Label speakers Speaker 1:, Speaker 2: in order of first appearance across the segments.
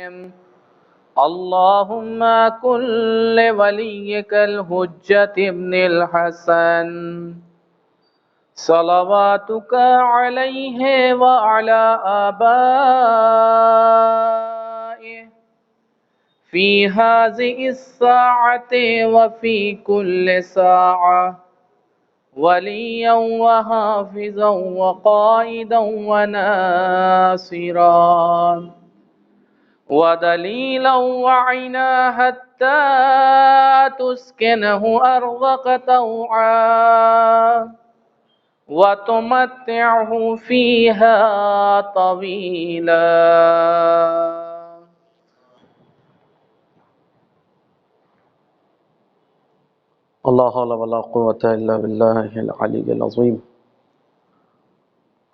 Speaker 1: اللهم كن لوليك الحجة ابن الحسن صلواتك عليه وعلى آبائه في هذه الساعة وفي كل ساعة وليا وحافظا وقائدا وناصرا ودليلا وعنا حتى تسكنه أرضك طوعا وتمتعه فيها طويلا.
Speaker 2: لا حول ولا قوة إلا بالله العلي العظيم.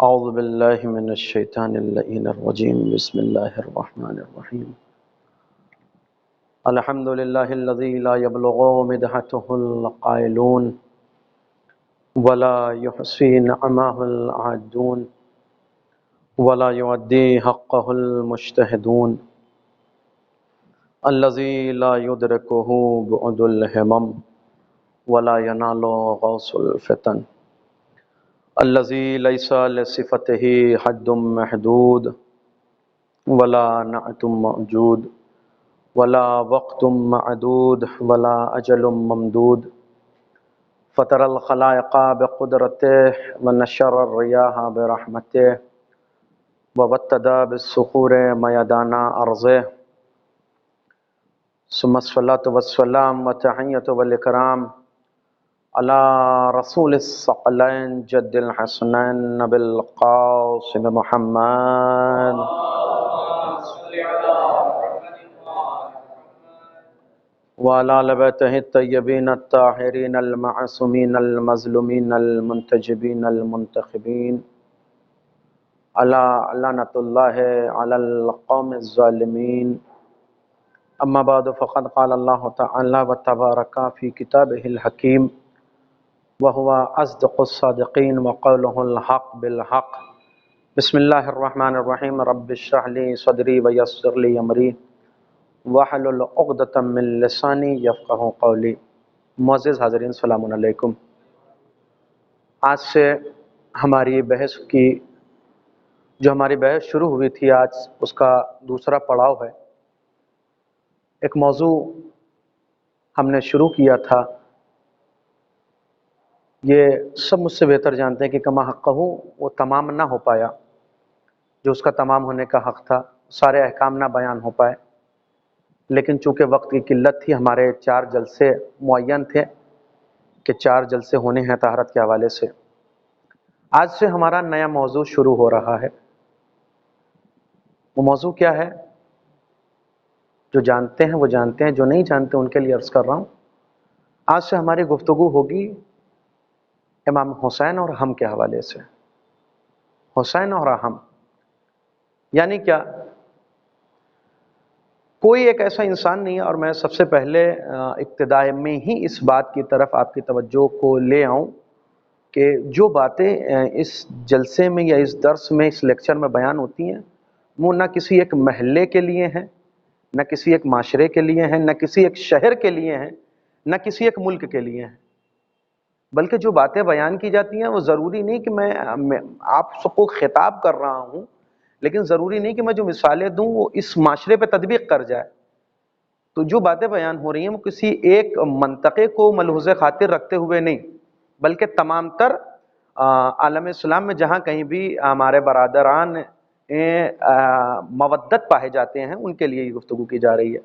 Speaker 2: أعوذ بالله من الشيطان اللعين الرجيم. بسم الله الرحمن الرحيم. الحمد لله الذي لا يبلغ مدحته القائلون ولا يحصي نعمه العادون ولا يؤدي حقه المجتهدون الذي لا يدركه بعد الهمم ولا ينال غوص الفتن الذي ليس لصفته حد محدود ولا نعت موجود ولا وقت معدود ولا أجل ممدود فطر الخلائق بقدرته ونشر الرياح برحمته وابتدى بالصخور ميدان أرضه ثم الصلاة والسلام والتحية والإكرام على رسول الثقلين جد الحسنين نبي القاسم محمد وعلى آل بيته الطيبين الطاهرين المعصومين المظلومين المنتجبين المنتخبين على لعنة الله على القوم الظالمين. أما بعد فقد قال الله تعالى وتبارك في كتابه الحكيم وهو أصدق الصادقين وقوله الحق بالحق. بسم الله الرحمن الرحيم. رب اشرح لي صدري ويسر لي أمري واحلل عقدۃ من لسانی یفقہوا قولی. معزز حاضرین السلام علیکم. آج سے ہماری بحث شروع ہوئی تھی، آج اس کا دوسرا پڑاؤ ہے. ایک موضوع ہم نے شروع کیا تھا، یہ سب مجھ سے بہتر جانتے ہیں کہ کما حقہ وہ تمام نہ ہو پایا، جو اس کا تمام ہونے کا حق تھا، سارے احکام نہ بیان ہو پائے. لیکن چونکہ وقت کی قلت تھی، ہمارے 4 جلسے معین تھے کہ 4 جلسے ہونے ہیں طہارت کے حوالے سے. آج سے ہمارا نیا موضوع شروع ہو رہا ہے. وہ موضوع کیا ہے؟ جو جانتے ہیں وہ جانتے ہیں، جو نہیں جانتے ان کے لیے عرض کر رہا ہوں. آج سے ہماری گفتگو ہوگی امام حسین اور ہم کے حوالے سے. حسین اور ہم یعنی کیا؟ کوئی ایک ایسا انسان نہیں ہے، اور میں سب سے پہلے ابتداء میں ہی اس بات کی طرف آپ کی توجہ کو لے آؤں کہ جو باتیں اس جلسے میں یا اس درس میں، اس لیکچر میں بیان ہوتی ہیں، وہ نہ کسی ایک محلے کے لیے ہیں، نہ کسی ایک معاشرے کے لیے ہیں، نہ کسی ایک شہر کے لیے ہیں، نہ کسی ایک ملک کے لیے ہیں. بلکہ جو باتیں بیان کی جاتی ہیں وہ ضروری نہیں کہ میں آپ سب کو خطاب کر رہا ہوں، لیکن ضروری نہیں کہ میں جو مثالیں دوں وہ اس معاشرے پہ تطبیق کر جائے. تو جو باتیں بیان ہو رہی ہیں وہ کسی ایک منطقے کو ملحوظ خاطر رکھتے ہوئے نہیں، بلکہ تمام تر عالم اسلام میں جہاں کہیں بھی ہمارے برادران مودت پائے جاتے ہیں ان کے لیے یہ گفتگو کی جا رہی ہے.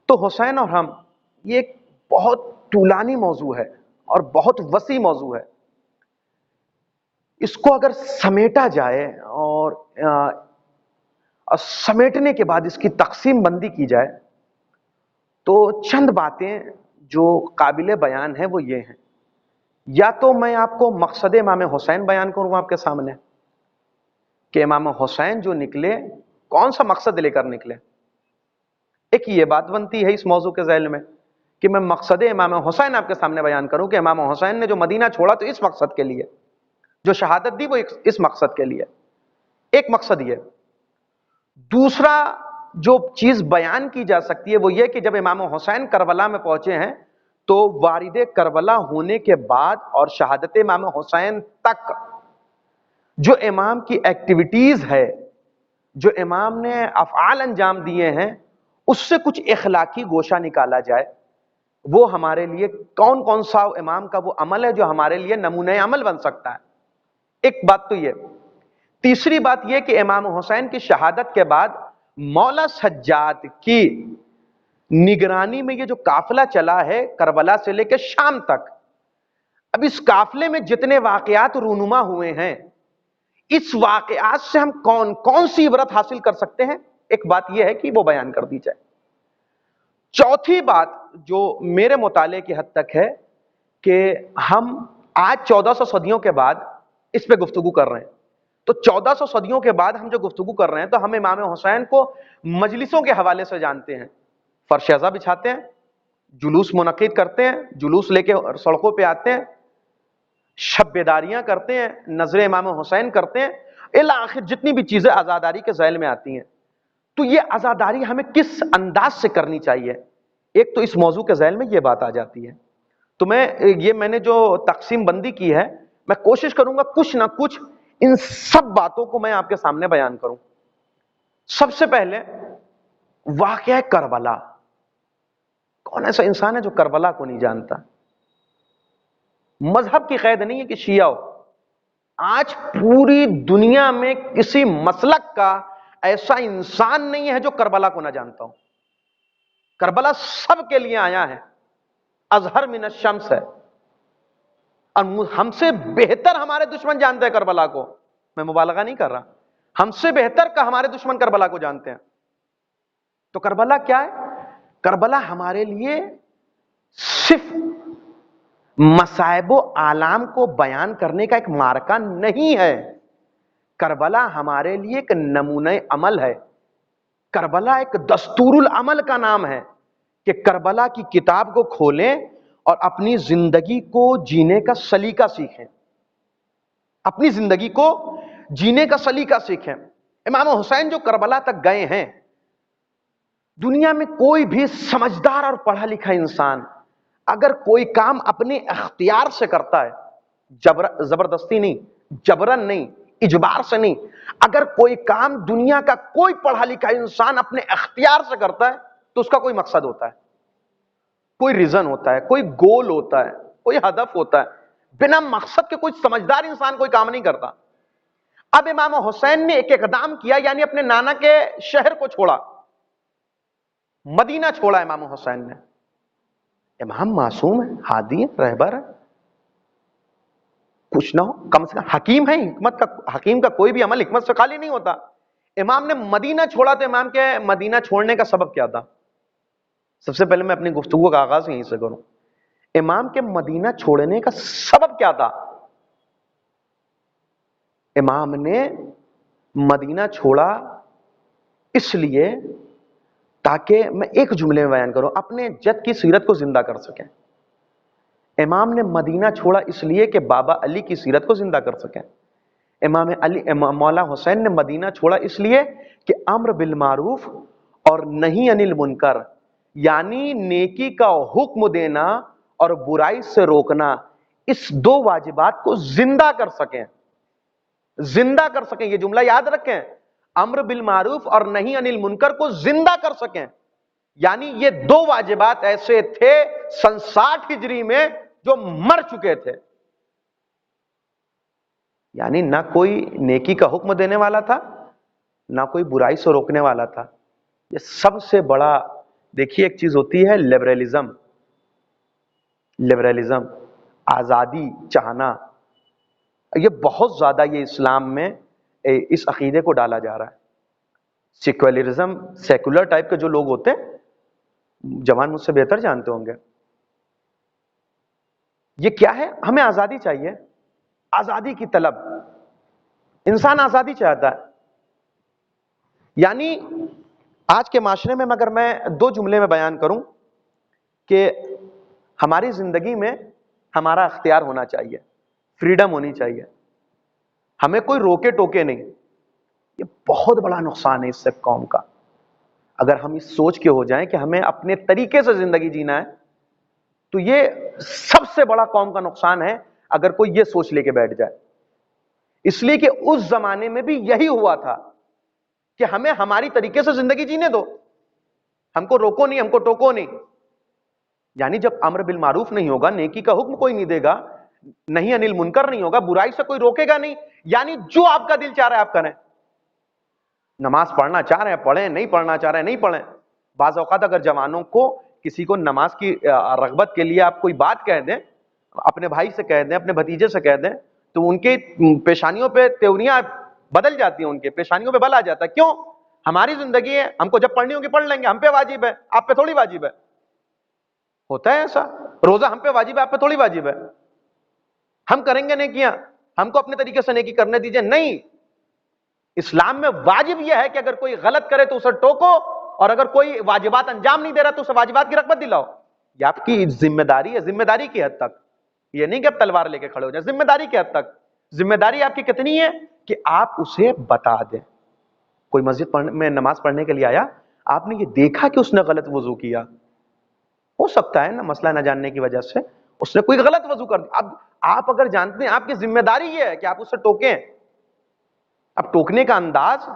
Speaker 2: تو حسین اور ہم یہ ایک بہت طولانی موضوع ہے اور بہت وسیع موضوع ہے. اس کو اگر سمیٹا جائے اور سمیٹنے کے بعد اس کی تقسیم بندی کی جائے تو چند باتیں جو قابل بیان ہیں وہ یہ ہیں. یا تو میں آپ کو مقصد امام حسین بیان کروں آپ کے سامنے کہ امام حسین جو نکلے کون سا مقصد لے کر نکلے. ایک یہ بات بنتی ہے اس موضوع کے ذیل میں کہ میں مقصد امام حسین آپ کے سامنے بیان کروں کہ امام حسین نے جو مدینہ چھوڑا تو اس مقصد کے لیے، جو شہادت دی وہ اس مقصد کے لیے. ایک مقصد یہ. دوسرا جو چیز بیان کی جا سکتی ہے وہ یہ کہ جب امام حسین کربلا میں پہنچے ہیں تو وارد کربلا ہونے کے بعد اور شہادت امام حسین تک جو امام کی ایکٹیویٹیز ہے، جو امام نے افعال انجام دیے ہیں، اس سے کچھ اخلاقی گوشہ نکالا جائے، وہ ہمارے لیے کون کون سا امام کا وہ عمل ہے جو ہمارے لیے نمونہ عمل بن سکتا ہے. ایک بات تو یہ. تیسری بات یہ کہ امام حسین کی شہادت کے بعد مولا سجاد کی نگرانی میں یہ جو قافلہ چلا ہے کربلا سے لے کے شام تک، اب اس قافلے میں جتنے واقعات رونما ہوئے ہیں، اس واقعات سے ہم کون کون سی عبرت حاصل کر سکتے ہیں، ایک بات یہ ہے کہ وہ بیان کر دی جائے. چوتھی بات جو میرے مطالعے کی حد تک ہے کہ ہم آج 1400 صدیوں کے بعد اس پہ گفتگو کر رہے ہیں، تو 1400 صدیوں کے بعد ہم جو گفتگو کر رہے ہیں تو ہم امام حسین کو مجلسوں کے حوالے سے جانتے ہیں، فرش ازاں بچھاتے ہیں، جلوس منعقد کرتے ہیں، جلوس لے کے سڑکوں پہ آتے ہیں، شب بیداریاں کرتے ہیں، نظر امام حسین کرتے ہیں، الی آخر جتنی بھی چیزیں عزاداری کے ذیل میں آتی ہیں. تو یہ عزاداری ہمیں کس انداز سے کرنی چاہیے، ایک تو اس موضوع کے ذیل میں یہ بات آ جاتی ہے. تو میں نے جو تقسیم بندی کی ہے، میں کوشش کروں گا کچھ نہ کچھ ان سب باتوں کو میں آپ کے سامنے بیان کروں. سب سے پہلے واقعہ کربلا. کون ایسا انسان ہے جو کربلا کو نہیں جانتا؟ مذہب کی قید نہیں ہے کہ شیعہ ہو، آج پوری دنیا میں کسی مسلک کا ایسا انسان نہیں ہے جو کربلا کو نہ جانتا ہو. کربلا سب کے لیے آیا ہے، ازہر من الشمس ہے، اور ہم سے بہتر ہمارے دشمن جانتے ہیں کربلا کو. میں مبالغہ نہیں کر رہا، ہم سے بہتر کا ہمارے دشمن کربلا کو جانتے ہیں. تو کربلا کیا ہے؟ کربلا ہمارے لیے صرف مصائب و آلام کو بیان کرنے کا ایک مارکہ نہیں ہے. کربلا ہمارے لیے ایک نمونہ عمل ہے. کربلا ایک دستور العمل کا نام ہے کہ کربلا کی کتاب کو کھولیں اور اپنی زندگی کو جینے کا سلیقہ سیکھیں، اپنی زندگی کو جینے کا سلیقہ سیکھیں. امام حسین جو کربلا تک گئے ہیں، دنیا میں کوئی بھی سمجھدار اور پڑھا لکھا انسان اگر کوئی کام اپنے اختیار سے کرتا ہے، زبردستی نہیں، جبرن نہیں، اجبار سے نہیں، اگر کوئی کام دنیا کا کوئی پڑھا لکھا انسان اپنے اختیار سے کرتا ہے تو اس کا کوئی مقصد ہوتا ہے، کوئی ریزن ہوتا ہے، کوئی گول ہوتا ہے، کوئی ہدف ہوتا ہے. بنا مقصد کے کوئی سمجھدار انسان کوئی کام نہیں کرتا. اب امام حسین نے ایک اقدام کیا، یعنی اپنے نانا کے شہر کو چھوڑا، مدینہ چھوڑا امام حسین نے. امام معصوم ہے، ہادی ہے، رہبر ہے، کچھ نہ ہو کم سے کم حکیم ہے، حکیم کا کوئی بھی عمل حکمت سے خالی نہیں ہوتا. امام نے مدینہ چھوڑا تو امام کے مدینہ چھوڑنے کا سبب کیا تھا؟ سب سے پہلے میں اپنی گفتگو کا آغاز یہیں سے کروں. امام کے مدینہ چھوڑنے کا سبب کیا تھا؟ امام نے مدینہ چھوڑا اس لیے تاکہ میں ایک جملے میں بیان کروں، اپنے جد کی سیرت کو زندہ کر سکیں. امام نے مدینہ چھوڑا اس لیے کہ بابا علی کی سیرت کو زندہ کر سکیں. مولا حسین نے مدینہ چھوڑا اس لیے کہ امر بالمعروف اور نہی عن المنکر، یعنی نیکی کا حکم دینا اور برائی سے روکنا، اس دو واجبات کو زندہ کر سکیں. زندہ کر سکیں، یہ جملہ یاد رکھیں، امر بالمعروف اور نہی عن المنکر کو زندہ کر سکیں. یعنی یہ دو واجبات ایسے تھے سن 60 ہجری میں جو مر چکے تھے. یعنی نہ کوئی نیکی کا حکم دینے والا تھا، نہ کوئی برائی سے روکنے والا تھا. یہ سب سے بڑا، دیکھیے ایک چیز ہوتی ہے لبرلزم، آزادی چاہنا، یہ بہت زیادہ یہ اسلام میں اس عقیدے کو ڈالا جا رہا ہے. سیکولرزم، سیکولر ٹائپ کے جو لوگ ہوتے ہیں، جوان مجھ سے بہتر جانتے ہوں گے، یہ کیا ہے؟ ہمیں آزادی چاہیے، آزادی کی طلب، انسان آزادی چاہتا ہے. یعنی آج کے معاشرے میں اگر میں دو جملے میں بیان کروں کہ ہماری زندگی میں ہمارا اختیار ہونا چاہیے، فریڈم ہونی چاہیے، ہمیں کوئی روکے ٹوکے نہیں. یہ بہت بڑا نقصان ہے اس سے قوم کا. اگر ہم اس سوچ کے ہو جائیں کہ ہمیں اپنے طریقے سے زندگی جینا ہے، تو یہ سب سے بڑا قوم کا نقصان ہے اگر کوئی یہ سوچ لے کے بیٹھ جائے. اس لیے کہ اس زمانے میں بھی یہی ہوا تھا کہ ہمیں ہماری طریقے سے زندگی جینے دو، ہم کو روکو نہیں، ہم کو ٹوکو نہیں. یعنی جب امر بالمعروف نہیں ہوگا، نیکی کا حکم کوئی نہیں دے گا، نہیں انل منکر نہیں ہوگا، برائی سے کوئی روکے گا نہیں، یعنی جو آپ کا دل چاہ رہا ہے آپ کریں. نماز پڑھنا چاہ رہے ہیں پڑھیں، نہیں پڑھنا چاہ رہے ہیں نہیں پڑھیں. بعض اوقات اگر جوانوں کو کسی کو نماز کی رغبت کے لیے آپ کوئی بات کہہ دیں، اپنے بھائی سے کہہ دیں، اپنے بھتیجے سے کہہ دیں، تو ان کے پیشانیوں پہ تیوریاں بدل جاتی ہیں، ان کے پیشانیوں پہ بل آ جاتا ہے. کیوں؟ ہماری زندگی ہے، ہم کو جب پڑھنی ہوگی پڑھ لیں گے، ہم پہ واجب ہے، آپ پہ تھوڑی واجب ہے. ہوتا ہے ایسا؟ روزہ ہم پہ واجب ہے، آپ پہ تھوڑی واجب ہے. ہم کریں گے نیکیاں، ہم کو اپنے طریقے سے نیکی کرنے دیجئے. نہیں، اسلام میں واجب یہ ہے کہ اگر کوئی غلط کرے تو اسے ٹوکو، اور اگر کوئی واجبات انجام نہیں دے رہا تو اسے واجبات کی رغبت دلاؤ. یہ آپ کی ذمہ داری ہے، ذمہ داری کی حد تک. یہ نہیں کہ آپ تلوار لے کے کھڑے ہو جائیں، ذمہ داری کی حد تک. ذمہ داری آپ کی کتنی ہے کہ آپ اسے بتا دیں. کوئی مسجد میں نماز پڑھنے کے لیے آیا، آپ نے یہ دیکھا کہ اس نے غلط وضو کیا، ہو سکتا ہے نا مسئلہ نہ جاننے کی وجہ سے اس نے کوئی غلط وضو کر دیا. اب آپ اگر جانتے ہیں، آپ کی ذمہ داری یہ ہے کہ آپ اسے ٹوکیں. اب ٹوکنے کا انداز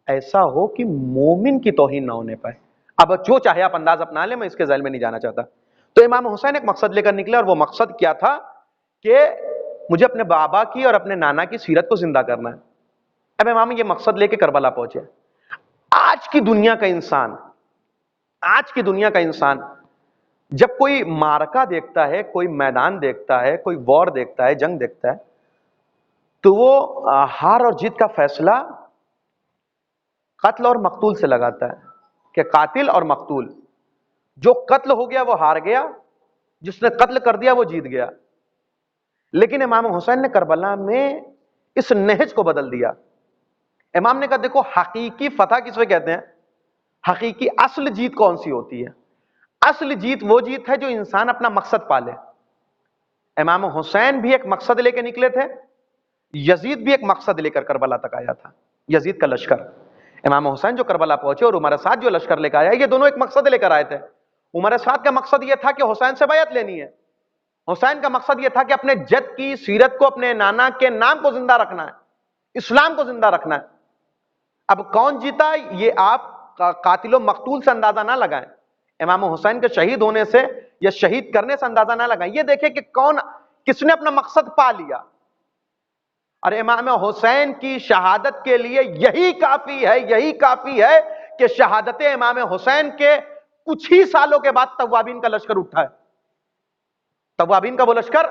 Speaker 2: ایسا ہو کہ مومن کی توہین نہ ہونے پائے. اب جو چاہے آپ انداز اپنا لیں، میں اس کے ذیل میں نہیں جانا چاہتا. تو امام حسین ایک مقصد لے کر نکلے، اور وہ مقصد کیا تھا کہ مجھے اپنے بابا کی اور اپنے نانا کی سیرت کو زندہ کرنا ہے. اب امام یہ مقصد لے کے کربلا پہنچے. آج کی دنیا کا انسان جب کوئی معرکہ دیکھتا ہے، کوئی میدان دیکھتا ہے، کوئی وار دیکھتا ہے، جنگ دیکھتا ہے، تو وہ ہار اور جیت کا فیصلہ قتل اور مقتول سے لگاتا ہے کہ قاتل اور مقتول. جو قتل ہو گیا وہ ہار گیا، جس نے قتل کر دیا وہ جیت گیا. لیکن امام حسین نے کربلا میں اس نہج کو بدل دیا. امام نے کہا دیکھو، حقیقی فتح کس کو کہتے ہیں؟ حقیقی اصل جیت کون سی ہوتی ہے؟ اصل جیت وہ جیت ہے جو انسان اپنا مقصد پالے. امام حسین بھی ایک مقصد لے کے نکلے تھے، یزید بھی ایک مقصد لے کر کربلا تک آیا تھا. یزید کا لشکر، امام حسین جو کربلا پہنچے اور عمر سعد جو لشکر لے کر آیا، یہ دونوں ایک مقصد لے کر آئے تھے. عمر سعد کا مقصد یہ تھا کہ حسین سے بیعت لینی ہے. حسین کا مقصد یہ تھا کہ اپنے جد کی سیرت کو، اپنے نانا کے نام کو زندہ رکھنا ہے، اسلام کو زندہ رکھنا ہے. اب کون جیتا یہ آپ قاتل و مقتول سے اندازہ نہ لگائیں، امام حسین کے شہید ہونے سے یا شہید کرنے سے اندازہ نہ لگائیں. یہ دیکھیں کہ کس نے اپنا مقصد پا لیا. اور امام حسین کی شہادت کے لیے یہی کافی ہے کہ شہادت امام حسین کے کچھ ہی سالوں کے بعد توابین کا لشکر اٹھا ہے. توابین کا وہ لشکر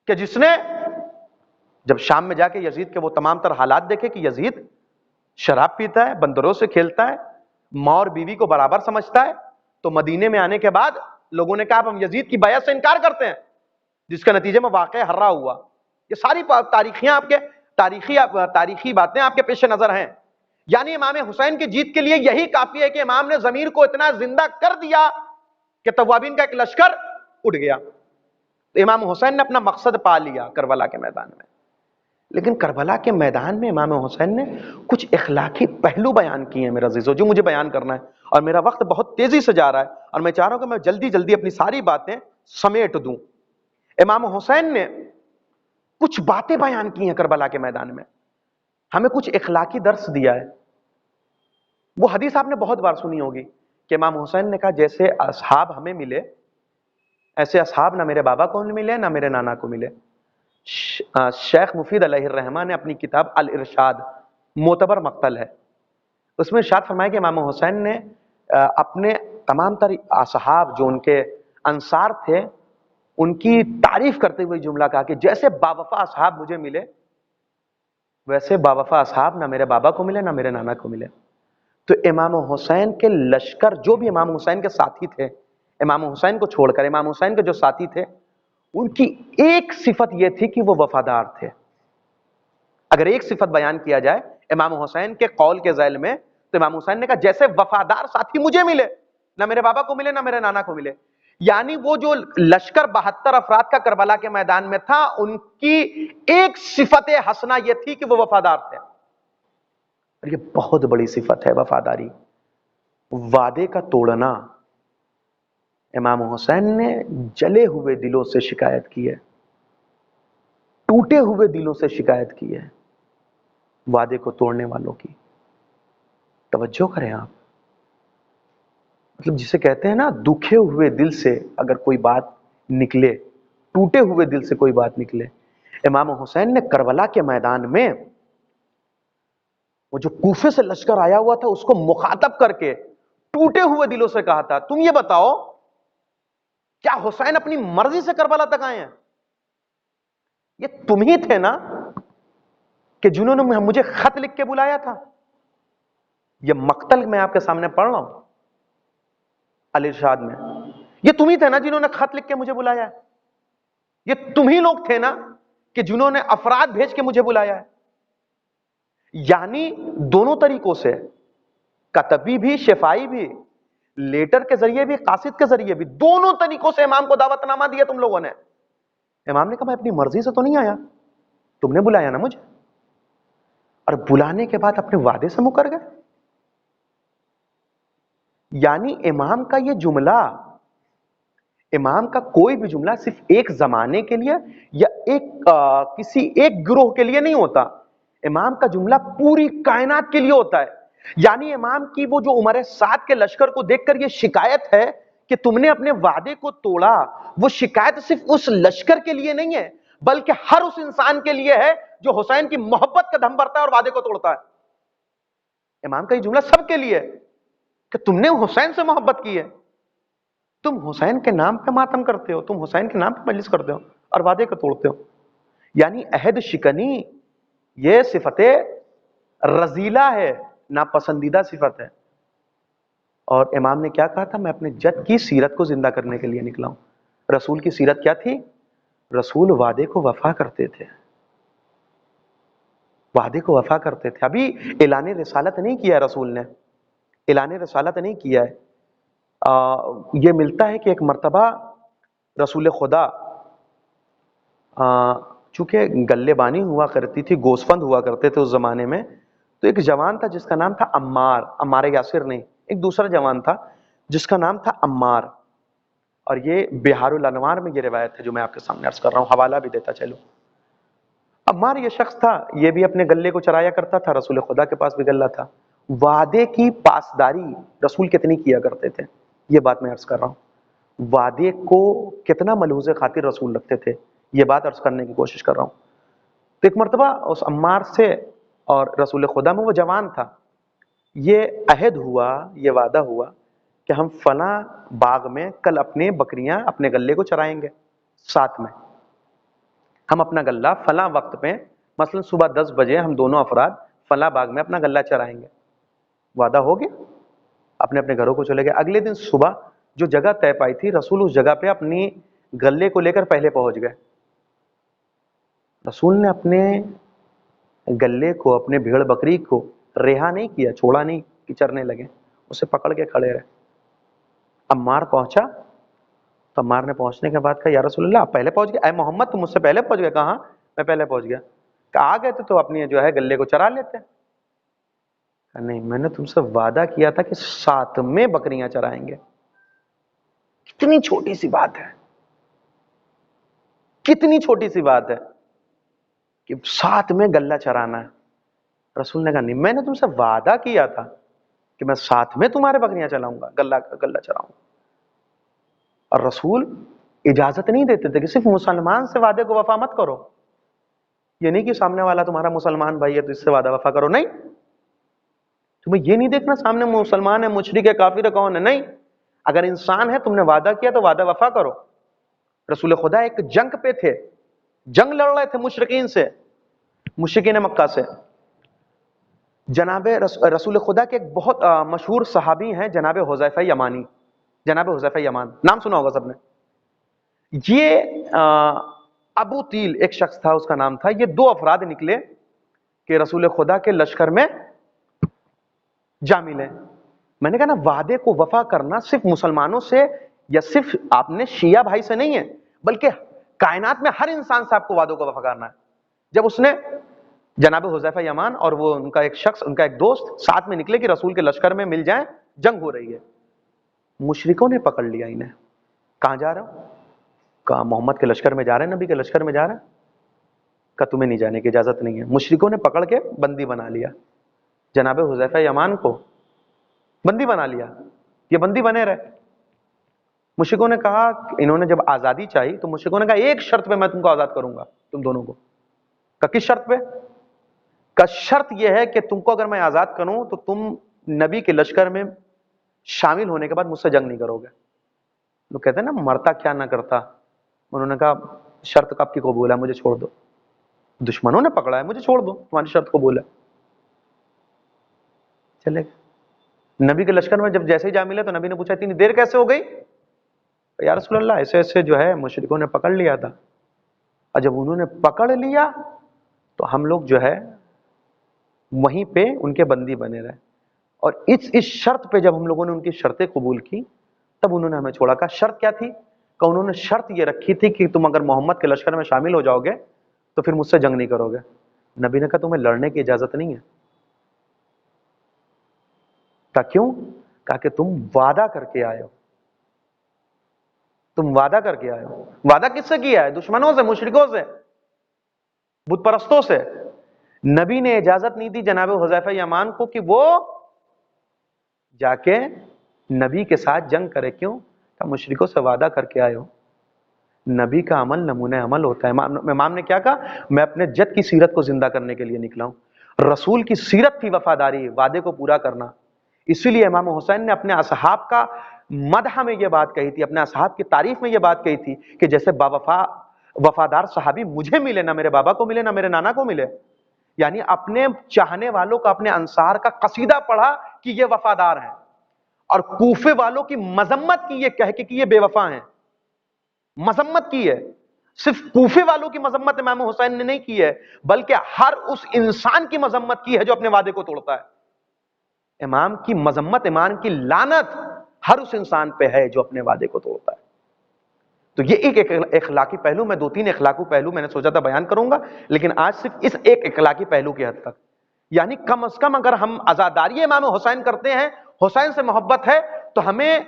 Speaker 2: کہ جس نے جب شام میں جا کے یزید کے وہ تمام تر حالات دیکھے کہ یزید شراب پیتا ہے، بندروں سے کھیلتا ہے، ماں اور بیوی کو برابر سمجھتا ہے، تو مدینے میں آنے کے بعد لوگوں نے کہا ہم یزید کی بیعت سے انکار کرتے ہیں، جس کے نتیجے میں واقعہ ہررا ہوا. یہ ساری تاریخی باتیں آپ کے پیش نظر ہیں. یعنی امام حسین کی جیت کے لیے یہی کافی ہے کہ امام نے ضمیر کو اتنا زندہ کر دیا کہ توابین کا ایک لشکر اٹھ گیا. تو امام حسین نے اپنا مقصد پا لیا کربلا کے میدان میں. لیکن کربلا کے میدان میں امام حسین نے کچھ اخلاقی پہلو بیان کیے ہیں میرے عزیزو، جو مجھے بیان کرنا ہے، اور میرا وقت بہت تیزی سے جا رہا ہے اور میں چاہ رہا ہوں کہ میں جلدی اپنی ساری باتیں سمیٹ دوں. امام حسین نے کچھ باتیں بیان کی ہیں کربلا کے میدان میں، ہمیں کچھ اخلاقی درس دیا ہے. وہ حدیث آپ نے بہت بار سنی ہوگی کہ امام حسین نے کہا جیسے اصحاب ہمیں ملے، ایسے اصحاب نہ میرے بابا کو ملے نہ میرے نانا کو ملے. شیخ مفید علیہ الرحمہ نے اپنی کتاب الارشاد، معتبر مقتل ہے، اس میں ارشاد فرمایا کہ امام حسین نے اپنے تمام تر اصحاب جو ان کے انصار تھے ان کی تعریف کرتے ہوئے جملہ کہا کہ جیسے باوفا اصحاب مجھے ملے، ویسے باوفا اصحاب نہ میرے بابا کو ملے نہ میرے نانا کو ملے. تو امام حسین کے لشکر، جو بھی امام حسین کے ساتھی تھے، امام حسین کو چھوڑ کر امام حسین کے جو ساتھی تھے، ان کی ایک صفت یہ تھی کہ وہ وفادار تھے. اگر ایک صفت بیان کیا جائے امام حسین کے قول کے ذیل میں، تو امام حسین نے کہا جیسے وفادار ساتھی مجھے ملے، نہ میرے بابا کو ملے نہ میرے نانا کو ملے. یعنی وہ جو لشکر 72 افراد کا کربلا کے میدان میں تھا، ان کی ایک صفت حسنہ یہ تھی کہ وہ وفادار تھے. اور یہ بہت بڑی صفت ہے وفاداری، وعدے کا توڑنا۔ امام حسین نے جلے ہوئے دلوں سے شکایت کی ہے، ٹوٹے ہوئے دلوں سے شکایت کی ہے وعدے کو توڑنے والوں کی۔ توجہ کریں آپ، مطلب جسے کہتے ہیں نا دکھے ہوئے دل سے اگر کوئی بات نکلے، ٹوٹے ہوئے دل سے کوئی بات نکلے۔ امام حسین نے کربلا کے میدان میں وہ جو کوفے سے لشکر آیا ہوا تھا اس کو مخاطب کر کے ٹوٹے ہوئے دلوں سے کہا تھا، تم یہ بتاؤ کیا حسین اپنی مرضی سے کربلا تک آئے ہیں؟ یہ تم ہی تھے نا کہ جنہوں نے مجھے خط لکھ کے بلایا تھا؟ یہ مقتل میں آپ کے سامنے پڑھ رہا ہوں الارشاد میں، یہ تم ہی تھے نا جنہوں نے خط لکھ کے مجھے بلایا ہے؟ یہ تم ہی لوگ تھے نا کہ جنہوں نے افراد بھیج کے مجھے بلایا ہے؟ یعنی دونوں طریقوں سے، کتبی بھی شفائی بھی، لیٹر کے ذریعے بھی قاصد کے ذریعے بھی، دونوں طریقوں سے امام کو دعوت نامہ دیا تم لوگوں نے۔ امام نے کہا میں اپنی مرضی سے تو نہیں آیا، تم نے بلایا نا مجھے، اور بلانے کے بعد اپنے وعدے سے مکر گئے۔ یعنی امام کا یہ جملہ، امام کا کوئی بھی جملہ صرف ایک زمانے کے لیے یا کسی ایک گروہ کے لیے نہیں ہوتا، امام کا جملہ پوری کائنات کے لیے ہوتا ہے۔ یعنی امام کی وہ جو عمر سعد کے لشکر کو دیکھ کر یہ شکایت ہے کہ تم نے اپنے وعدے کو توڑا، وہ شکایت صرف اس لشکر کے لیے نہیں ہے بلکہ ہر اس انسان کے لیے ہے جو حسین کی محبت کا دم بھرتا ہے اور وعدے کو توڑتا ہے۔ امام کا یہ جملہ سب کے لیے ہے کہ تم نے حسین سے محبت کی ہے، تم حسین کے نام پہ ماتم کرتے ہو، تم حسین کے نام پہ مجلس کرتے ہو اور وعدے کو توڑتے ہو۔ یعنی عہد شکنی یہ صفت رذیلہ ہے، ناپسندیدہ صفت ہے۔ اور امام نے کیا کہا تھا؟ میں اپنے جد کی سیرت کو زندہ کرنے کے لیے نکلا ہوں۔ رسول کی سیرت کیا تھی؟ رسول وعدے کو وفا کرتے تھے، وعدے کو وفا کرتے تھے۔ ابھی اعلان رسالت نہیں کیا رسول نے، اعلان رسالت نہیں کیا ہے۔ یہ ملتا ہے کہ ایک مرتبہ رسول خدا چونکہ گلے بانی ہوا کرتی تھی، گوسفند ہوا کرتے تھے اس زمانے میں، تو ایک جوان تھا جس کا نام تھا عمار، عمار یاسر نہیں، ایک دوسرا جوان تھا جس کا نام تھا عمار۔ اور یہ بہار الانوار میں یہ روایت ہے جو میں آپ کے سامنے عرض کر رہا ہوں، حوالہ بھی دیتا چلوں۔ عمار یہ شخص تھا، یہ بھی اپنے گلے کو چرایا کرتا تھا، رسول خدا کے پاس بھی گلہ تھا۔ وعدے کی پاسداری رسول کتنی کیا کرتے تھے، یہ بات میں عرض کر رہا ہوں۔ وعدے کو کتنا ملحوظ خاطر رسول رکھتے تھے، یہ بات عرض کرنے کی کوشش کر رہا ہوں۔ تو ایک مرتبہ اس عمار سے اور رسول خدا میں، وہ جوان تھا، یہ عہد ہوا، یہ وعدہ ہوا کہ ہم فلاں باغ میں کل اپنے بکریاں اپنے گلے کو چرائیں گے، ساتھ میں ہم اپنا گلہ فلاں وقت پہ، مثلا صبح 10 بجے ہم دونوں افراد فلاں باغ میں اپنا گلہ چرائیں گے۔ وعدہ ہو گیا، اپنے اپنے گھروں کو چلے گئے۔ اگلے دن صبح جو جگہ طے پائی تھی، رسول اس جگہ پہ اپنی گلے کو لے کر پہلے پہنچ گئے۔ رسول نے اپنے گلے کو، اپنے بھیڑ بکری کو رہا نہیں کیا، چھوڑا نہیں کہ چرنے لگے، اسے پکڑ کے کھڑے رہے۔ عمار پہنچا تو عمار نے پہنچنے کے بعد کہا یا رسول اللہ آپ پہلے پہنچ گئے، اے محمد تم مجھ سے پہلے پہنچ گئے؟ کہا ہاں میں پہلے پہنچ گیا۔ کہا آ گئے تھے تو اپنی جو ہے گلے کو چرا لیتے۔ کہا نہیں، میں نے تم سے وعدہ کیا تھا کہ ساتھ میں بکریاں چرائیں گے۔ کتنی چھوٹی سی بات ہے، کتنی چھوٹی سی بات ہے کہ ساتھ میں گلہ چرانا ہے۔ رسول نے کہا نہیں، میں نے تم سے وعدہ کیا تھا کہ میں ساتھ میں تمہارے بکریاں چلاؤں گا، گلہ چراؤں گا۔ اور رسول اجازت نہیں دیتے تھے کہ صرف مسلمان سے وعدے کو وفا مت کرو، یہ نہیں کہ سامنے والا تمہارا مسلمان بھائی ہے تو اس سے وعدہ وفا کرو، نہیں، تمہیں یہ نہیں دیکھنا سامنے مسلمان ہے، مشرک ہے، کافر ہے، کون ہے، نہیں، اگر انسان ہے تم نے وعدہ کیا تو وعدہ وفا کرو۔ رسول خدا ایک جنگ پہ تھے، جنگ لڑ رہے تھے مشرکین سے، مشرکین مکہ سے۔ جناب رسول خدا کے ایک بہت مشہور صحابی ہیں جناب حذیفہ یمانی، جناب حذیفہ یمان، نام سنا ہوگا سب نے۔ یہ ابو تیل ایک شخص تھا، اس کا نام تھا۔ یہ 2 افراد نکلے کہ رسول خدا کے لشکر میں جا ملے۔ میں نے کہا نا وعدے کو وفا کرنا صرف مسلمانوں سے یا صرف آپ نے شیعہ بھائی سے نہیں ہے، بلکہ کائنات میں ہر انسان سے آپ کو وعدوں کو وفا کرنا ہے۔ جب اس نے جناب حذیفہ یمان اور وہ ان کا ایک شخص، ان کا ایک دوست ساتھ میں نکلے کہ رسول کے لشکر میں مل جائیں، جنگ ہو رہی ہے۔ مشرکوں نے پکڑ لیا انہیں، کہاں جا رہا ہو؟ کہا محمد کے لشکر میں جا رہے ہیں، نبی کے لشکر میں جا رہے ہیں۔ کہا تمہیں نہیں جانے کی اجازت نہیں ہے۔ مشرکوں نے پکڑ کے بندی بنا لیا، جناب حذیفہ یمان کو بندی بنا لیا، یہ بندی بنے رہے۔ مشرکوں نے کہا، انہوں نے جب آزادی چاہی تو مشرکوں نے کہا ایک شرط پہ میں تم کو آزاد کروں گا، تم دونوں کو۔ کہا کس شرط پہ؟ کہا شرط یہ ہے کہ تم کو اگر میں آزاد کروں تو تم نبی کے لشکر میں شامل ہونے کے بعد مجھ سے جنگ نہیں کرو گے۔ لوگ کہتے ہیں نا مرتا کیا نہ کرتا، انہوں نے کہا شرط کب کی قبول ہے، مجھے چھوڑ دو، دشمنوں نے پکڑا ہے، مجھے چھوڑ دو، تمہاری شرط قبول ہے۔ چلے گئے نبی کے لشکر میں، جب جیسے ہی جا ملے تو نبی نے پوچھا اتنی دیر کیسے ہو گئی؟ یا رسول اللہ ایسے ایسے جو ہے مشرکوں نے پکڑ لیا تھا، اور جب انہوں نے پکڑ لیا تو ہم لوگ جو ہے وہیں پہ ان کے بندی بنے رہے، اور اس شرط پہ جب ہم لوگوں نے ان کی شرطیں قبول کی تب انہوں نے ہمیں چھوڑا۔ کہا شرط کیا تھی؟ کہ انہوں نے شرط یہ رکھی تھی کہ تم اگر محمد کے لشکر میں شامل ہو جاؤ گے تو پھر مجھ سے جنگ نہیں کرو گے۔ نبی نے کہا تمہیں لڑنے کی اجازت نہیں ہے۔ کہا کیوں؟ کہا کہ تم وعدہ کر کے آئے ہو، تم وعدہ کر کے آئے ہو۔ وعدہ کس سے کیا ہے؟ دشمنوں سے، مشرکوں سے، بت پرستوں سے۔ نبی نے اجازت نہیں دی جناب حذیفہ یمان کو کہ وہ جا کے نبی کے ساتھ جنگ کرے۔ کیوں؟ کہ مشرکوں سے وعدہ کر کے آئے ہو۔ نبی کا عمل نمونہ عمل ہوتا ہے۔ امام نے کیا کہا؟ میں اپنے جد کی سیرت کو زندہ کرنے کے لیے نکلا ہوں۔ رسول کی سیرت تھی وفاداری، وعدے کو پورا کرنا۔ اسی لیے امام حسین نے اپنے اصحاب کا مدح میں یہ بات کہی تھی، اپنے اصحاب کی تعریف میں یہ بات کہی تھی کہ جیسے باوفا وفادار صحابی مجھے ملے، نہ میرے بابا کو ملے نہ میرے نانا کو ملے۔ یعنی اپنے چاہنے والوں کا، اپنے انصار کا قصیدہ پڑھا کہ یہ وفادار ہیں، اور کوفے والوں کی مذمت کی یہ کہہ کے کہ یہ بے وفا ہیں، مذمت کی ہے۔ صرف کوفے والوں کی مذمت امام حسین نے نہیں کی ہے، بلکہ ہر اس انسان کی مذمت کی ہے جو اپنے وعدے کو توڑتا ہے۔ امام کی مذمت، امام کی لعنت ہر اس انسان پہ ہے جو اپنے وعدے کو توڑتا ہے۔ تو یہ ایک اخلاقی پہلو، میں 2-3 اخلاقی پہلو میں نے سوچا تھا بیان کروں گا، لیکن آج صرف اس ایک اخلاقی پہلو کی حد تک۔ یعنی کم از کم اگر ہم عزاداری امام حسین کرتے ہیں، حسین سے محبت ہے، تو ہمیں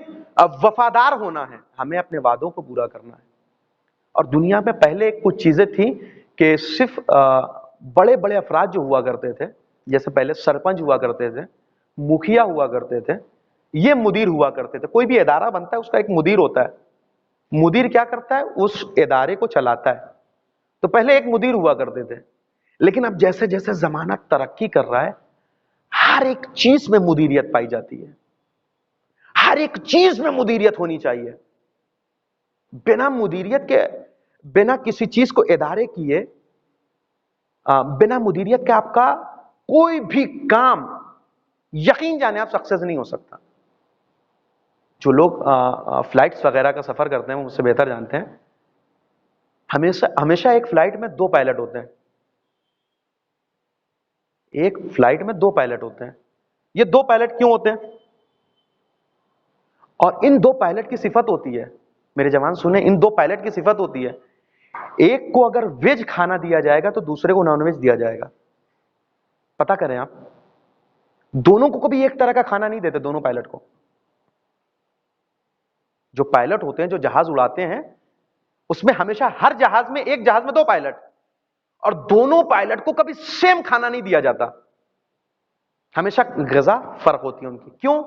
Speaker 2: وفادار ہونا ہے، ہمیں اپنے وعدوں کو پورا کرنا ہے۔ اور دنیا میں پہلے کچھ چیزیں تھیں کہ صرف بڑے بڑے افراد جو ہوا کرتے تھے، جیسے پہلے سرپنچ ہوا کرتے تھے، مکھیا ہوا کرتے تھے، یہ مدیر ہوا کرتے تھے۔ کوئی بھی ادارہ بنتا ہے اس کا ایک مدیر ہوتا ہے۔ مدیر کیا کرتا ہے؟ اس ادارے کو چلاتا ہے۔ تو پہلے ایک مدیر ہوا کرتے تھے، لیکن اب جیسے جیسے زمانہ ترقی کر رہا ہے، ہر ایک چیز میں مدیریت پائی جاتی ہے، ہر ایک چیز میں مدیریت ہونی چاہیے۔ بنا مدیریت کے، بنا کسی چیز کو ادارے کیے، بنا مدیریت کے آپ کا کوئی بھی کام یقین جانے آپ سکسیس نہیں ہو سکتا۔ جو لوگ فلائٹس وغیرہ کا سفر کرتے ہیں وہ مجھ سے بہتر جانتے ہیں، ہمیشہ ایک فلائٹ میں 2 پائلٹ ہوتے ہیں، ایک فلائٹ میں 2 پائلٹ ہوتے ہیں۔ یہ 2 پائلٹ کیوں ہوتے ہیں؟ اور ان 2 پائلٹ کی صفت ہوتی ہے، میرے جوان سنیں، ان 2 پائلٹ کی صفت ہوتی ہے، ایک کو اگر ویج کھانا دیا جائے گا تو دوسرے کو نان ویج دیا جائے گا۔ پتہ کریں آپ، دونوں کو کبھی ایک طرح کا کھانا نہیں دیتے، دونوں پائلٹ کو۔ جو پائلٹ ہوتے ہیں جو جہاز اڑاتے ہیں، اس میں ہمیشہ ہر جہاز میں، ایک جہاز میں 2 پائلٹ، اور دونوں پائلٹ کو کبھی سیم کھانا نہیں دیا جاتا، ہمیشہ غذا فرق ہوتی ہے ان کی۔ کیوں؟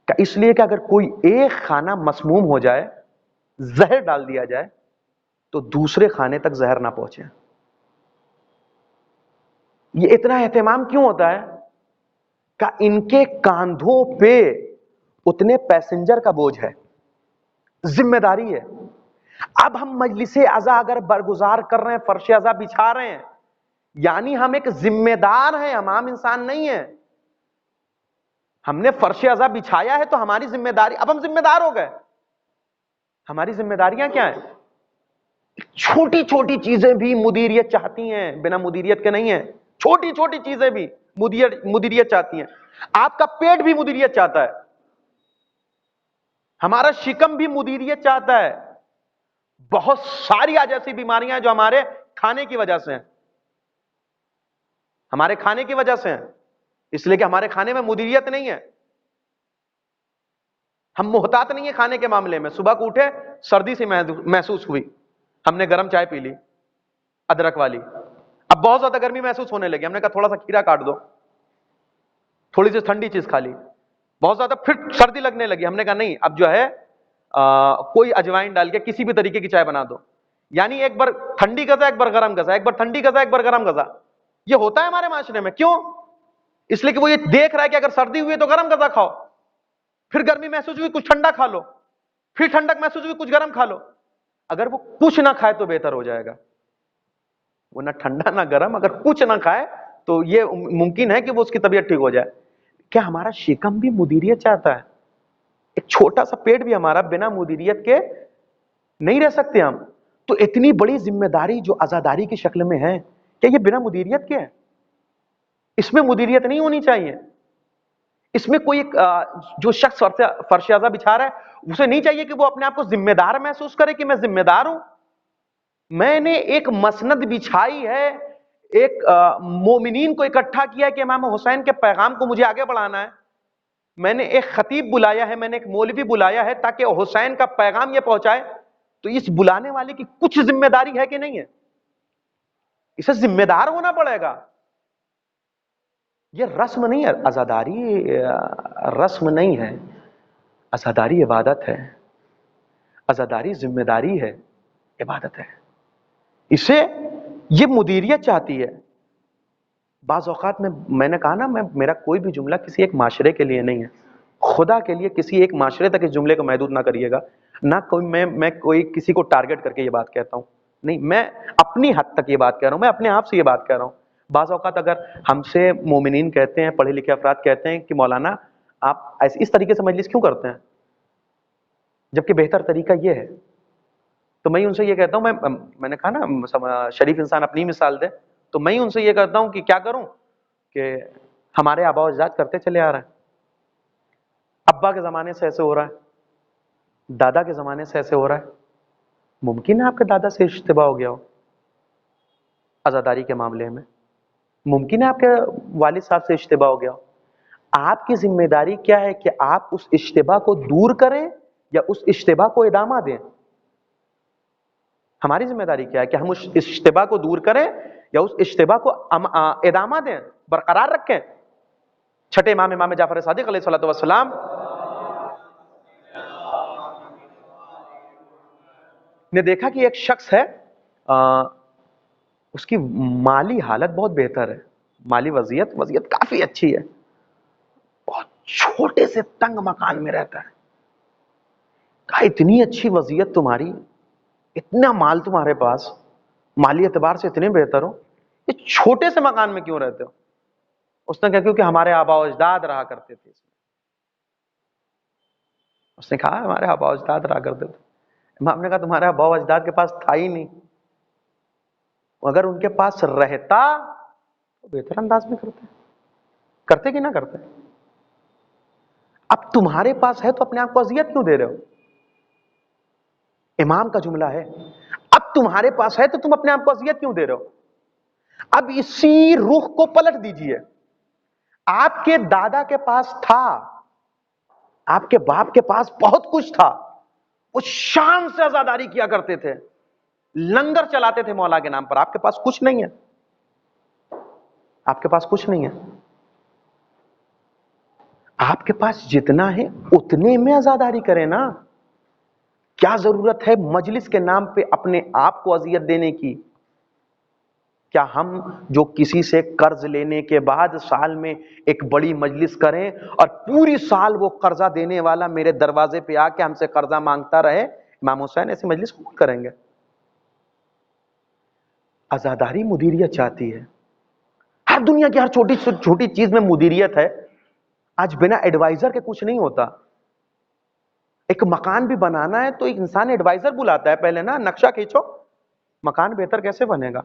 Speaker 2: کہ اس لیے کہ اگر کوئی ایک کھانا مسموم ہو جائے، زہر ڈال دیا جائے، تو دوسرے کھانے تک زہر نہ پہنچے۔ یہ اتنا اہتمام کیوں ہوتا ہے؟ کہ ان کے کاندھوں پہ اتنے پیسنجر کا بوجھ ہے، ذمہ داری ہے۔ اب ہم مجلس عزا اگر برگزار کر رہے ہیں، فرش عزا بچھا رہے ہیں، یعنی ہم ایک ذمہ دار ہیں، ہم عام انسان نہیں ہیں۔ ہم نے فرش عزا بچھایا ہے تو ہماری ذمہ داری، اب ہم ذمہ دار ہو گئے۔ ہماری ذمہ داریاں کیا ہیں؟ چھوٹی چھوٹی چیزیں بھی مدیریت چاہتی ہیں، بنا مدیریت کے نہیں ہیں۔ چھوٹی چھوٹی چیزیں بھی مدیریت چاہتی ہیں۔ آپ کا پیٹ بھی مدیریت چاہتا ہے، ہمارا شکم بھی مدیریت چاہتا ہے۔ بہت ساری آج ایسی بیماریاں ہیں جو ہمارے کھانے کی وجہ سے ہیں۔ ہمارے کھانے کی وجہ سے ہیں، اس لیے کہ ہمارے کھانے میں مدیریت نہیں ہے، ہم محتاط نہیں ہیں کھانے کے معاملے میں. صبح کو اٹھے سردی سے محسوس ہوئی، ہم نے گرم چائے پی لی ادرک والی، اب بہت زیادہ گرمی محسوس ہونے لگی، ہم نے کہا تھوڑا سا کھیرا کاٹ دو، تھوڑی سی ٹھنڈی چیز کھا لی، بہت زیادہ پھر سردی لگنے لگی، ہم نے کہا نہیں اب جو ہے کوئی اجوائن ڈال کے کسی بھی طریقے کی چائے بنا دو. یعنی ایک بار ٹھنڈی غذا ایک بار گرم غذا، ایک بار ٹھنڈی غذا ایک بار گرم غذا. یہ ہوتا ہے ہمارے معاشرے میں. کیوں؟ اس لیے کہ وہ یہ دیکھ رہا ہے کہ اگر سردی ہوئی ہے تو گرم غذا کھاؤ، پھر گرمی محسوس ہوئی کچھ ٹھنڈا کھا لو، پھر ٹھنڈک محسوس ہوئی کچھ گرم کھا لو. اگر وہ کچھ نہ کھائے تو بہتر ہو جائے گا، وہ نہ ٹھنڈا نہ گرم، اگر کچھ نہ کھائے تو یہ ممکن ہے کہ وہ اس کی طبیعت ٹھیک ہو جائے. کیا ہمارا شکم بھی مدیریت چاہتا ہے؟ ایک چھوٹا سا پیٹ بھی ہمارا بنا مدیریت کے نہیں رہ سکتے ہم. تو اتنی بڑی ذمہ داری جو عزاداری کی شکل میں ہے، کیا یہ بنا مدیریت کے ہے؟ اس میں مدیریت نہیں ہونی چاہیے. اس میں کوئی جو شخص فرش عزا بچھا رہا ہے اسے نہیں چاہیے کہ وہ اپنے آپ کو ذمہ دار محسوس کرے کہ میں ذمہ دار ہوں، میں نے ایک مسند بچھائی ہے، ایک مومنین کو اکٹھا کیا ہے کہ امام حسین کے پیغام کو مجھے آگے بڑھانا ہے، میں نے ایک خطیب بلایا ہے، میں نے ایک مولوی بلایا ہے تاکہ حسین کا پیغام یہ پہنچائے. تو اس بلانے والے کی کچھ ذمہ داری ہے کہ نہیں ہے؟ اسے ذمہ دار ہونا پڑے گا. یہ رسم نہیں ہے، عزاداری رسم نہیں ہے، عزاداری عبادت ہے، عزاداری ذمہ داری ہے، عبادت ہے. اسے یہ مدیریت چاہتی ہے. بعض اوقات میں نے کہا نا، میرا کوئی بھی جملہ کسی ایک معاشرے کے لیے نہیں ہے، خدا کے لیے کسی ایک معاشرے تک اس جملے کو محدود نہ کریے گا. نہ کوئی میں کوئی کسی کو ٹارگٹ کر کے یہ بات کہتا ہوں، نہیں، میں اپنی حد تک یہ بات کہہ رہا ہوں، میں اپنے آپ سے یہ بات کہہ رہا ہوں. بعض اوقات اگر ہم سے مومنین کہتے ہیں، پڑھے لکھے افراد کہتے ہیں کہ مولانا آپ اس طریقے سے مجلس کیوں کرتے ہیں جبکہ بہتر طریقہ یہ ہے، تو میں ان سے یہ کہتا ہوں، میں نے کہا نا شریف انسان اپنی مثال دے، تو میں ان سے یہ کہتا ہوں کہ کیا کروں کہ ہمارے آبا و اجداد کرتے چلے آ رہے ہیں، ابا کے زمانے سے ایسے ہو رہا ہے، دادا کے زمانے سے ایسے ہو رہا ہے. ممکن ہے آپ کے دادا سے اشتباہ ہو گیا ہو عزاداری کے معاملے میں، ممکن ہے آپ کے والد صاحب سے اشتباہ ہو گیا ہو. آپ کی ذمہ داری کیا ہے کہ آپ اس اشتباہ کو دور کریں یا اس اشتباہ کو ادامہ دیں؟ ہماری ذمہ داری کیا ہے کہ ہم اس اشتباہ کو دور کریں یا اس اشتباہ کو ادامہ دیں، برقرار رکھیں. چھٹے امام جعفر صادق علیہ الصلوۃ والسلام نے دیکھا کہ ایک شخص ہے، اس کی مالی حالت بہت بہتر ہے، مالی وضعیت کافی اچھی ہے، بہت چھوٹے سے تنگ مکان میں رہتا ہے. کہا اتنی اچھی وضعیت تمہاری، اتنا مال تمہارے پاس، مالی اعتبار سے اتنے بہتر ہو، یہ چھوٹے سے مکان میں کیوں رہتے ہو؟ اس نے کہا کیونکہ ہمارے آبا و اجداد رہا کرتے تھے. اس نے کہا ہمارے آبا و اجداد رہا کرتے تھے. امام نے کہا تمہارے آبا و اجداد کے پاس تھا ہی نہیں، اگر ان کے پاس رہتا تو بہتر انداز میں کرتے کہ نہ کرتے. اب تمہارے پاس ہے تو اپنے آپ کو اذیت کیوں دے رہے ہو؟ امام کا جملہ ہے، اب تمہارے پاس ہے تو تم اپنے آپ کو اذیت کیوں دے رہے ہو؟ اب اسی رخ کو پلٹ دیجئے. آپ کے دادا کے پاس تھا، آپ کے باپ کے پاس بہت کچھ تھا، وہ شان سے عزاداری کیا کرتے تھے، لنگر چلاتے تھے مولا کے نام پر. آپ کے پاس کچھ نہیں ہے، آپ کے پاس کچھ نہیں ہے. آپ کے پاس جتنا ہے اتنے میں عزاداری کریں نا. کیا ضرورت ہے مجلس کے نام پہ اپنے آپ کو اذیت دینے کی؟ کیا ہم جو کسی سے قرض لینے کے بعد سال میں ایک بڑی مجلس کریں اور پوری سال وہ قرضہ دینے والا میرے دروازے پہ آ کے ہم سے قرضہ مانگتا رہے؟ امام حسین ایسی مجلس کون کریں گے؟ عزاداری مدیریت چاہتی ہے. ہر دنیا کی ہر چھوٹی چھوٹی چیز میں مدیریت ہے. آج بنا ایڈوائزر کے کچھ نہیں ہوتا. ایک مکان بھی بنانا ہے تو ایک انسان ایڈوائزر بلاتا ہے پہلے نا، نقشہ کھینچو مکان بہتر کیسے بنے گا.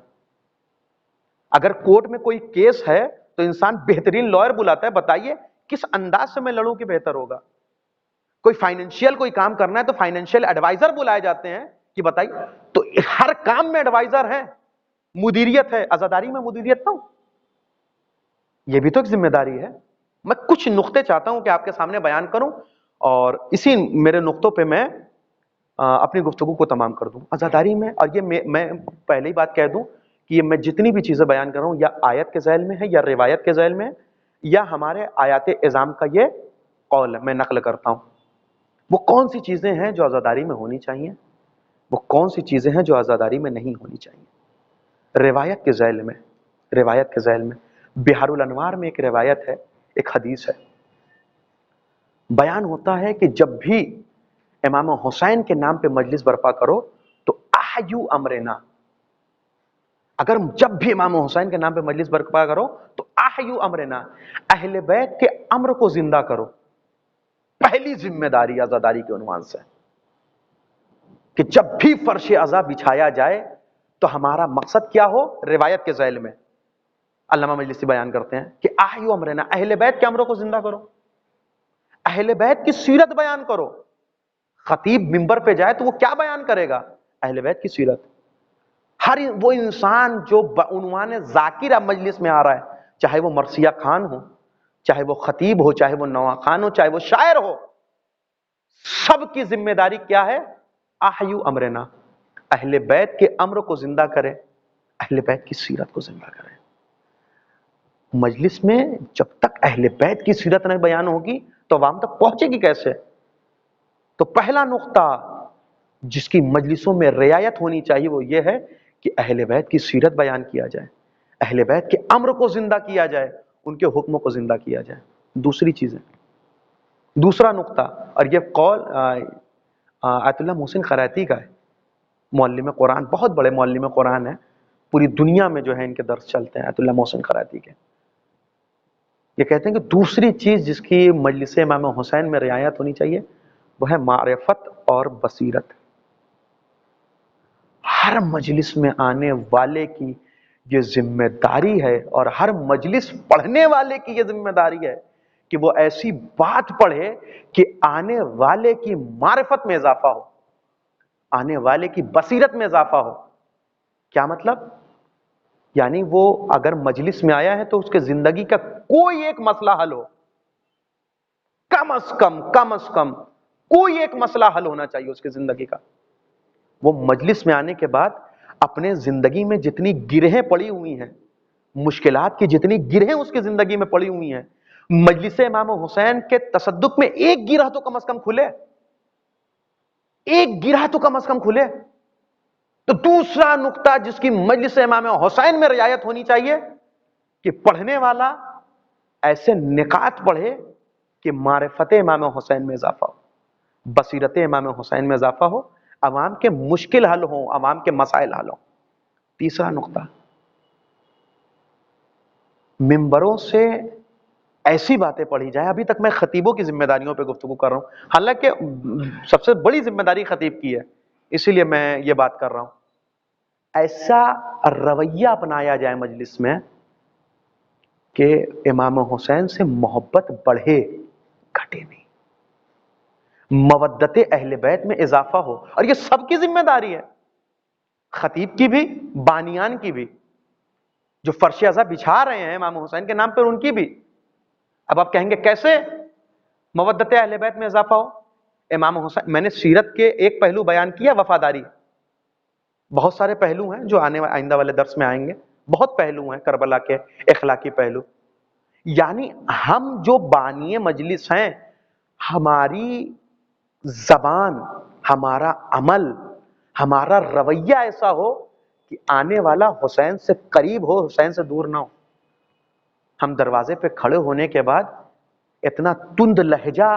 Speaker 2: اگر کورٹ میں کوئی کیس ہے تو انسان بہترین لائر بلاتا ہے، بتائیے کس انداز سے میں لڑوں کہ بہتر ہوگا. کوئی فائنینشیل کوئی کام کرنا ہے تو فائنینشیل ایڈوائزر بلائے جاتے ہیں کہ بتائیے. تو ہر کام میں ایڈوائزر ہے، مدیریت ہے. عزاداری میں مدیریت نہ ہو. یہ بھی تو ایک ذمہ داری ہے. میں کچھ نقطے چاہتا ہوں کہ آپ کے سامنے بیان کروں اور اسی میرے نقطوں پہ میں اپنی گفتگو کو تمام کر دوں. عزاداری میں، اور یہ میں پہلے ہی بات کہہ دوں کہ یہ میں جتنی بھی چیزیں بیان کر رہا ہوں یا آیت کے ذیل میں ہے یا روایت کے ذیل میں ہے یا ہمارے آیات اعظام کا یہ قول ہے میں نقل کرتا ہوں. وہ کون سی چیزیں ہیں جو عزاداری میں ہونی چاہیے، وہ کون سی چیزیں ہیں جو عزاداری میں نہیں ہونی چاہیے. روایت کے ذیل میں، روایت کے ذیل میں بحار الانوار میں ایک روایت ہے، ایک حدیث ہے. بیان ہوتا ہے کہ جب بھی امام حسین کے نام پہ مجلس برپا کرو تو احیو امرنا، اگر جب بھی امام حسین کے نام پہ مجلس برپا کرو تو احیو امرنا، اہل بیت کے امر کو زندہ کرو. پہلی ذمہ داری عزاداری کے عنوان سے کہ جب بھی فرش عزا بچھایا جائے تو ہمارا مقصد کیا ہو. روایت کے ذیل میں علامہ مجلسی بیان کرتے ہیں کہ احیو امرنا، اہل بیت کے امروں کو زندہ کرو، اہل بیت کی سیرت بیان کرو. خطیب منبر پہ جائے تو وہ کیا بیان کرے گا؟ اہل بیت کی سیرت. ہر وہ انسان جو بعنوان ذاکرہ مجلس میں آ رہا ہے، چاہے وہ مرثیہ خان ہو، چاہے وہ خطیب ہو، چاہے وہ نوا خان ہو، چاہے وہ شاعر ہو، سب کی ذمہ داری کیا ہے؟ احیو امرنا، اہل بیت کے امر کو زندہ کرے، اہل بیت کی سیرت کو زندہ کرے. مجلس میں جب تک اہل بیت کی سیرت نہیں بیان ہوگی تو عوام تک پہنچے گی کیسے؟ تو پہلا نقطہ جس کی مجلسوں میں رعایت ہونی چاہیے وہ یہ ہے کہ اہل بیت کی سیرت بیان کیا جائے، اہل بیت کے امر کو زندہ کیا جائے، ان کے حکموں کو زندہ کیا جائے. دوسری چیزیں، دوسرا نقطہ، اور یہ قول آیت اللہ محسن خرائطی کا ہے، معلم قرآن، بہت بڑے معلم قرآن ہیں، پوری دنیا میں جو ہے ان کے درس چلتے ہیں آیت اللہ محسن خرائطی کے. یہ کہتے ہیں کہ دوسری چیز جس کی مجلس امام حسین میں رعایت ہونی چاہیے وہ ہے معرفت اور بصیرت. ہر مجلس میں آنے والے کی یہ ذمہ داری ہے اور ہر مجلس پڑھنے والے کی یہ ذمہ داری ہے کہ وہ ایسی بات پڑھے کہ آنے والے کی معرفت میں اضافہ ہو، آنے والے کی بصیرت میں اضافہ ہو. کیا مطلب؟ یعنی وہ اگر مجلس میں آیا ہے تو اس کے زندگی کا کوئی ایک مسئلہ حل ہو، کم از کم کوئی ایک مسئلہ حل ہونا چاہیے اس کی زندگی کا. وہ مجلس میں آنے کے بعد اپنے زندگی میں جتنی گرہیں پڑی ہوئی ہیں، مشکلات کی جتنی گرہیں اس کی زندگی میں پڑی ہوئی ہیں، مجلس امام حسین کے تصدق میں ایک گرہ تو کم از کم کھلے، ایک گرہ تو کم از کم کھلے. تو دوسرا نقطہ جس کی مجلس امام حسین میں رعایت ہونی چاہیے کہ پڑھنے والا ایسے نکات پڑھے کہ معرفت امام حسین میں اضافہ ہو، بصیرت امام حسین میں اضافہ ہو، عوام کے مشکل حل ہوں، عوام کے مسائل حل ہوں. تیسرا نقطہ، ممبروں سے ایسی باتیں پڑھی جائیں. ابھی تک میں خطیبوں کی ذمہ داریوں پہ گفتگو کر رہا ہوں، حالانکہ سب سے بڑی ذمہ داری خطیب کی ہے، اسی لیے میں یہ بات کر رہا ہوں. ایسا رویہ اپنایا جائے مجلس میں کہ امام حسین سے محبت بڑھے، گھٹے نہیں، مودت اہل بیت میں اضافہ ہو. اور یہ سب کی ذمہ داری ہے، خطیب کی بھی، بانیان کی بھی، جو فرش عزا بچھا رہے ہیں امام حسین کے نام پر ان کی بھی. اب آپ کہیں گے کیسے مودت اہل بیت میں اضافہ ہو؟ امام حسین، میں نے سیرت کے ایک پہلو بیان کیا، وفاداری. بہت سارے پہلو ہیں جو آئندہ والے درس میں آئیں گے، بہت پہلو ہیں کربلا کے اخلاقی پہلو. یعنی ہم جو بانی مجلس ہیں، ہماری زبان، ہمارا عمل، ہمارا رویہ ایسا ہو کہ آنے والا حسین سے قریب ہو، حسین سے دور نہ ہو. ہم دروازے پہ کھڑے ہونے کے بعد اتنا تند لہجہ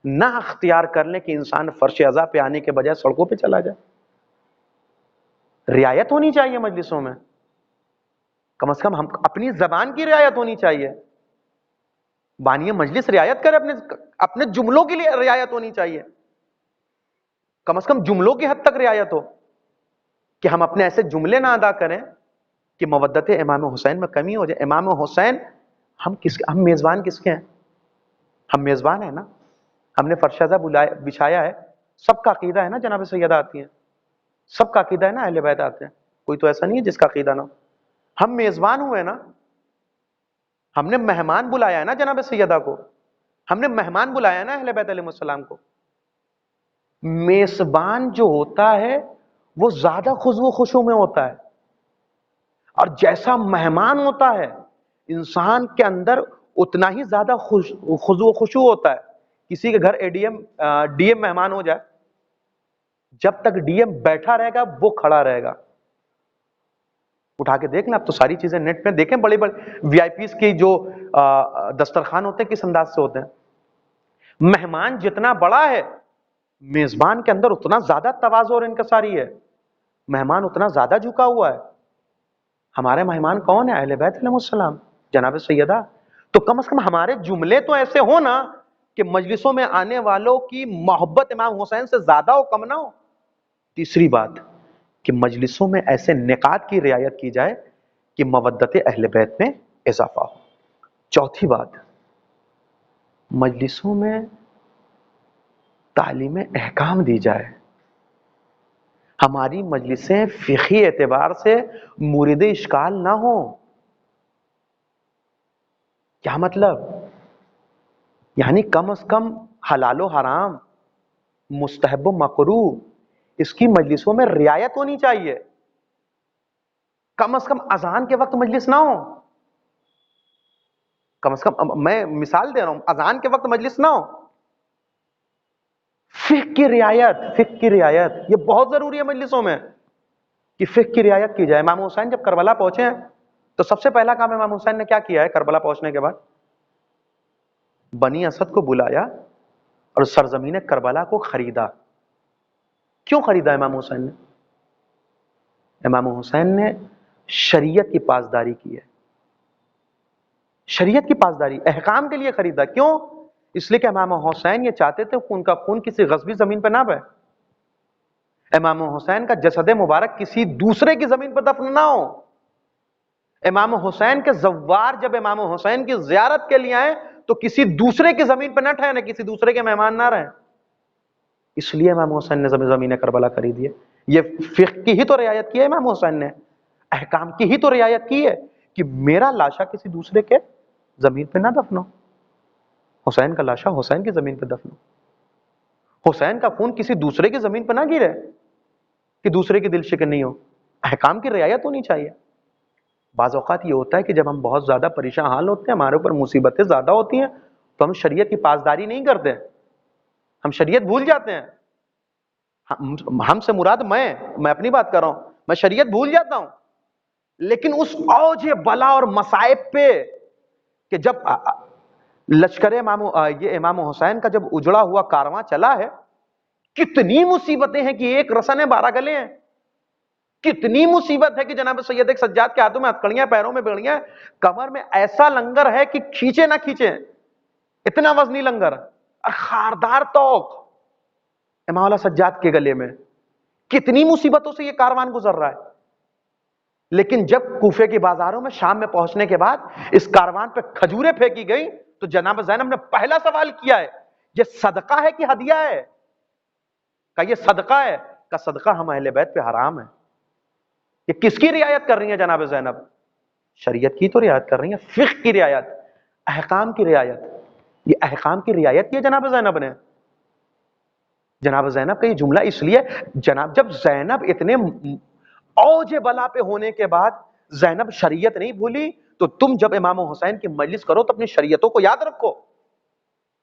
Speaker 2: نہ اختیار کر لیں کہ انسان فرش عزا پہ آنے کے بجائے سڑکوں پہ چلا جائے. رعایت ہونی چاہیے مجلسوں میں، کم از کم ہم اپنی زبان کی رعایت ہونی چاہیے. بانی مجلس رعایت کرے، اپنے جملوں کے لیے رعایت ہونی چاہیے، کم از کم جملوں کی حد تک رعایت ہو کہ ہم اپنے ایسے جملے نہ ادا کریں کہ مودت امام حسین میں کمی ہو جائے. امام حسین، ہم میزبان کس کے ہیں؟ ہم میزبان ہیں نا. ہم نے فرش عزا بچھایا ہے، سب کا عقیدہ ہے نا جناب سیدہ آتی ہیں، سب کا عقیدہ ہے نا اہل بیت آتے ہیں، کوئی تو ایسا نہیں ہے جس کا عقیدہ نہ ہو. ہم میزبان ہوئے نا، ہم نے مہمان بلایا ہے نا جناب سیدہ کو، ہم نے مہمان بلایا نا اہل بیت علیہ السلام کو. میزبان جو ہوتا ہے وہ زیادہ خضوع و خشوع میں ہوتا ہے، اور جیسا مہمان ہوتا ہے انسان کے اندر اتنا ہی زیادہ خضوع و خشوع ہوتا ہے. کسی کے گھر ڈی ایم مہمان ہو جائے، جب تک ڈی ایم بیٹھا رہے گا وہ کھڑا رہے گا. اٹھا کے دیکھ لیں، اب تو ساری چیزیں نیٹ پہ دیکھیں، بڑے بڑے وی آئی پیز کی جو دسترخوان ہوتے ہیں کس انداز سے ہوتے ہیں. مہمان جتنا بڑا ہے میزبان کے اندر اتنا زیادہ تواضع اور انکساری ہے، مہمان اتنا زیادہ جھکا ہوا ہے. ہمارے مہمان کون ہیں؟ اہل بیت علیہ السلام، جناب سیدہ. تو کم از کم ہمارے جملے تو ایسے ہو نا کہ مجلسوں میں آنے والوں کی محبت امام حسین سے زیادہ ہو، کم نہ ہو. تیسری بات کہ مجلسوں میں ایسے نکات کی رعایت کی جائے کہ مودت اہل بیت میں اضافہ ہو. چوتھی بات، مجلسوں میں تعلیم احکام دی جائے. ہماری مجلسیں فقہی اعتبار سے مورد اشکال نہ ہو. کیا مطلب؟ یعنی کم از کم حلال و حرام، مستحب و مکروہ، اس کی مجلسوں میں رعایت ہونی چاہیے. کم از کم اذان کے وقت مجلس نہ ہو. کم از کم میں مثال دے رہا ہوں، اذان کے وقت مجلس نہ ہو. فقہ کی رعایت، فقہ کی رعایت یہ بہت ضروری ہے مجلسوں میں کہ فقہ کی رعایت کی جائے. امام حسین جب کربلا پہنچے ہیں تو سب سے پہلا کام امام حسین نے کیا کیا ہے؟ کربلا پہنچنے کے بعد بنی اسد کو بلایا اور سرزمین کربلا کو خریدا. کیوں خریدا امام حسین نے؟ امام حسین نے شریعت کی پاسداری کی ہے. شریعت کی پاسداری، احکام کے لیے خریدا. کیوں؟ اس لیے کہ امام حسین یہ چاہتے تھے کہ ان کا خون کسی غصبی زمین پہ نہ بہے. امام حسین کا جسد مبارک کسی دوسرے کی زمین پہ دفن نہ ہو. امام حسین کے زوار جب امام حسین کی زیارت کے لیے آئے تو کسی دوسرے کی زمین پہ نہ ٹھہرے، کسی دوسرے کے مہمان نہ رہیں. اس لیے امام حسین نے زمین کربلا خریدی ہے. یہ فقہ کی ہی تو رعایت کی ہے امام حسین نے، احکام کی ہی تو رعایت کی ہے کہ میرا لاشا کسی دوسرے کے زمین پہ نہ دفنو. حسین کا لاشا حسین کی زمین پہ دفنو. حسین کا خون کسی دوسرے کی زمین پہ نہ گرے کہ دوسرے کی دل شکن نہیں ہو. احکام کی رعایت ہونی چاہیے. بعض اوقات یہ ہوتا ہے کہ جب ہم بہت زیادہ پریشان حال ہوتے ہیں، ہمارے اوپر مصیبتیں زیادہ ہوتی ہیں، تو ہم شریعت کی پاسداری نہیں کرتے، ہم شریعت بھول جاتے ہیں. ہم سے مراد میں اپنی بات کر رہا ہوں، میں شریعت بھول جاتا ہوں. لیکن اس اوج بلا اور مصائب پہ کہ جب لشکر امام حسین کا جب اجڑا ہوا کارواں چلا ہے، کتنی مصیبتیں ہیں کہ ایک رسن 12 گلے ہیں. کتنی مصیبت ہے کہ جناب سید ایک سجاد کے ہاتھوں میں ہتکڑیاں، پیروں میں بیڑیاں، کمر میں ایسا لنگر ہے کہ کھینچے نہ کھینچے، اتنا وزنی لنگر اور خاردار توق امام والا سجاد کے گلے میں. کتنی مصیبتوں سے یہ کاروان گزر رہا ہے. لیکن جب کوفے کی بازاروں میں شام میں پہنچنے کے بعد اس کاروان پہ کھجوریں پھینکی گئی تو جناب زینب نے پہلا سوال کیا ہے، یہ صدقہ ہے کہ ہدیہ ہے؟ کہ یہ صدقہ ہے؟ کہ صدقہ ہم اہل بیت پہ حرام ہے. یہ کس کی رعایت کر رہی ہیں جناب زینب؟ شریعت کی تو رعایت کر رہی ہیں، فقہ کی رعایت، احکام کی رعایت. یہ احکام کی رعایت کی ہے جناب زینب نے. جناب زینب کا یہ جملہ اس لیے، جناب جب زینب اتنے اوج بلا پہ ہونے کے بعد زینب شریعت نہیں بھولی، تو تم جب امام حسین کی مجلس کرو تو اپنی شریعتوں کو یاد رکھو.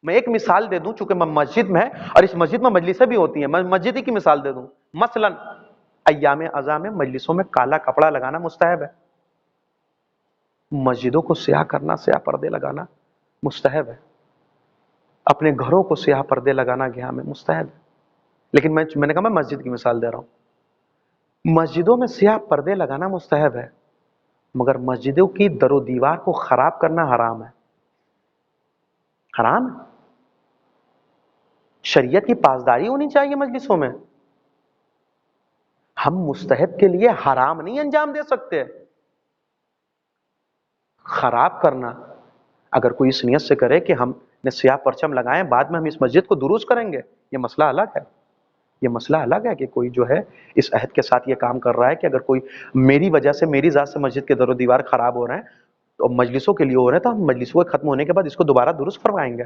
Speaker 2: میں ایک مثال دے دوں، چونکہ میں مسجد میں ہے اور اس مسجد میں مجلسیں بھی ہوتی ہیں، میں مسجد ہی کی مثال دے دوں. مثلا ایام عزا میں مجلسوں میں کالا کپڑا لگانا مستحب ہے. مسجدوں کو سیاہ کرنا، سیاہ پردے لگانا مستحب ہے. اپنے گھروں کو سیاہ پردے لگانا گیا میں مستحب ہے. لیکن میں نے کہا میں مسجد کی مثال دے رہا ہوں. مسجدوں میں سیاہ پردے لگانا مستحب ہے، مگر مسجدوں کی در و دیوار کو خراب کرنا حرام ہے. حرام ہے. شریعت کی پاسداری ہونی چاہیے مجلسوں میں. ہم مستحب کے لیے حرام نہیں انجام دے سکتے. خراب کرنا اگر کوئی اس نیت سے کرے کہ ہم نے سیاہ پرچم لگائیں بعد میں ہم اس مسجد کو درست کریں گے، یہ مسئلہ الگ ہے. یہ مسئلہ الگ ہے کہ کوئی جو ہے اس عہد کے ساتھ یہ کام کر رہا ہے کہ اگر کوئی میری وجہ سے، میری ذات سے مسجد کے در و دیوار خراب ہو رہے ہیں تو مجلسوں کے لیے ہو رہے ہیں تو ہم مجلسوں کے ختم ہونے کے بعد اس کو دوبارہ درست فرمائیں گے،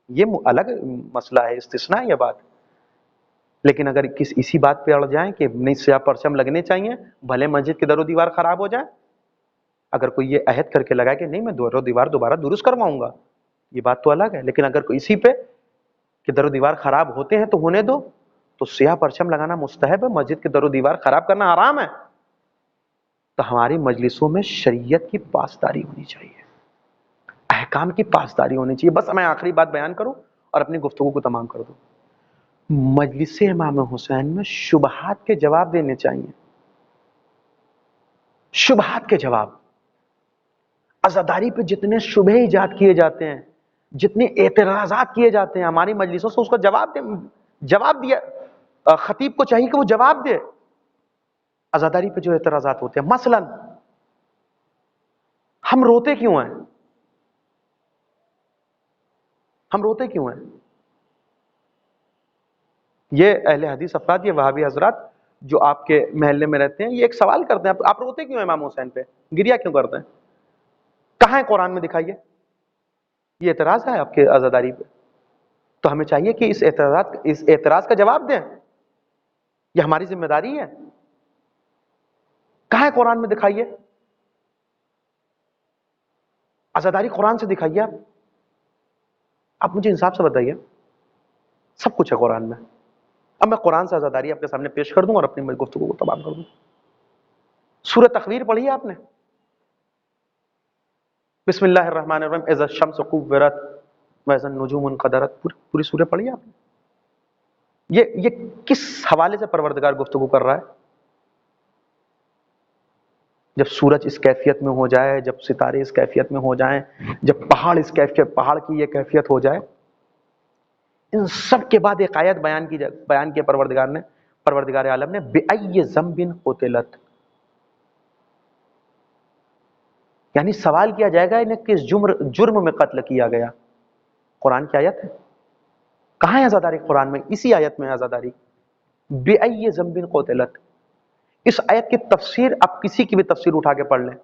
Speaker 2: یہ الگ مسئلہ ہے، استثناء ہے یہ بات۔ لیکن اگر اسی بات پہ اڑ جائیں کہ نہیں سیاہ پرچم لگنے چاہیے بھلے مسجد کی در و دیوار خراب ہو جائے، اگر کوئی یہ عہد کر کے لگائے کہ نہیں میں در و دیوار دوبارہ درست کرواؤں گا، یہ بات تو الگ ہے۔ لیکن اگر کوئی اسی پہ کہ در و دیوار خراب ہوتے ہیں تو ہونے دو، تو سیاہ پرچم لگانا مستحب ہے، مسجد کی در و دیوار خراب کرنا حرام ہے، تو ہماری مجلسوں میں شریعت کی پاسداری ہونی چاہیے، احکام کی پاسداری ہونی چاہیے۔ بس میں آخری بات بیان کروں اور اپنی گفتگو کو تمام کر دوں۔ مجلس امام حسین میں شبہات کے جواب دینے چاہیے، شبہات کے جواب۔ عزاداری پہ جتنے شبہ ایجاد کیے جاتے ہیں، جتنے اعتراضات کیے جاتے ہیں، ہماری مجلسوں سے اس کا جواب دیا، خطیب کو چاہیے کہ وہ جواب دے۔ عزاداری پہ جو اعتراضات ہوتے ہیں، مثلا ہم روتے کیوں ہیں؟ ہم روتے کیوں ہیں؟ یہ اہل حدیث افراد، یہ وہابی حضرات جو آپ کے محلے میں رہتے ہیں، یہ ایک سوال کرتے ہیں، آپ روتے کیوں ہیں امام حسین پہ؟ گریا کیوں کرتے ہیں؟ کہاں ہے قرآن میں دکھائیے؟ یہ اعتراض ہے آپ کے عزاداری پہ، تو ہمیں چاہیے کہ اس اعتراض کا جواب دیں، یہ ہماری ذمہ داری ہے۔ کہاں ہے قرآن میں دکھائیے؟ عزاداری قرآن سے دکھائیے۔ آپ مجھے انصاف سے بتائیے، سب کچھ ہے قرآن میں۔ اب میں قرآن سے عزاداری آپ کے سامنے پیش کر دوں اور اپنی گفتگو کو تمام کر دوں۔ سورہ تکویر پڑھی ہے آپ نے؟ بسم اللہ الرحمن الرحیم، اذا الشمس کورت واذا النجوم انقدرت، پوری سورہ پڑھی ہے آپ نے؟ یہ کس حوالے سے پروردگار گفتگو کر رہا ہے؟ جب سورج اس کیفیت میں ہو جائے، جب ستارے اس کیفیت میں ہو جائیں، جب پہاڑ کی یہ کیفیت ہو جائے، ان سب کے بعد ایک آیت بیان کی پروردگار عالم نے، بِأَيِّ ذَنبٍ قُتِلَتْ، یعنی سوال کیا جائے گا انہیں کس جرم میں قتل کیا گیا۔ قرآن کی آیت ہے، کہاں ہے عزاداری؟ قرآن میں، اسی آیت میں عزاداری، بِأَيِّ ذَنبٍ قُتِلَتْ۔ اس آیت کی تفسیر آپ کسی کی بھی تفسیر اٹھا کے پڑھ لیں،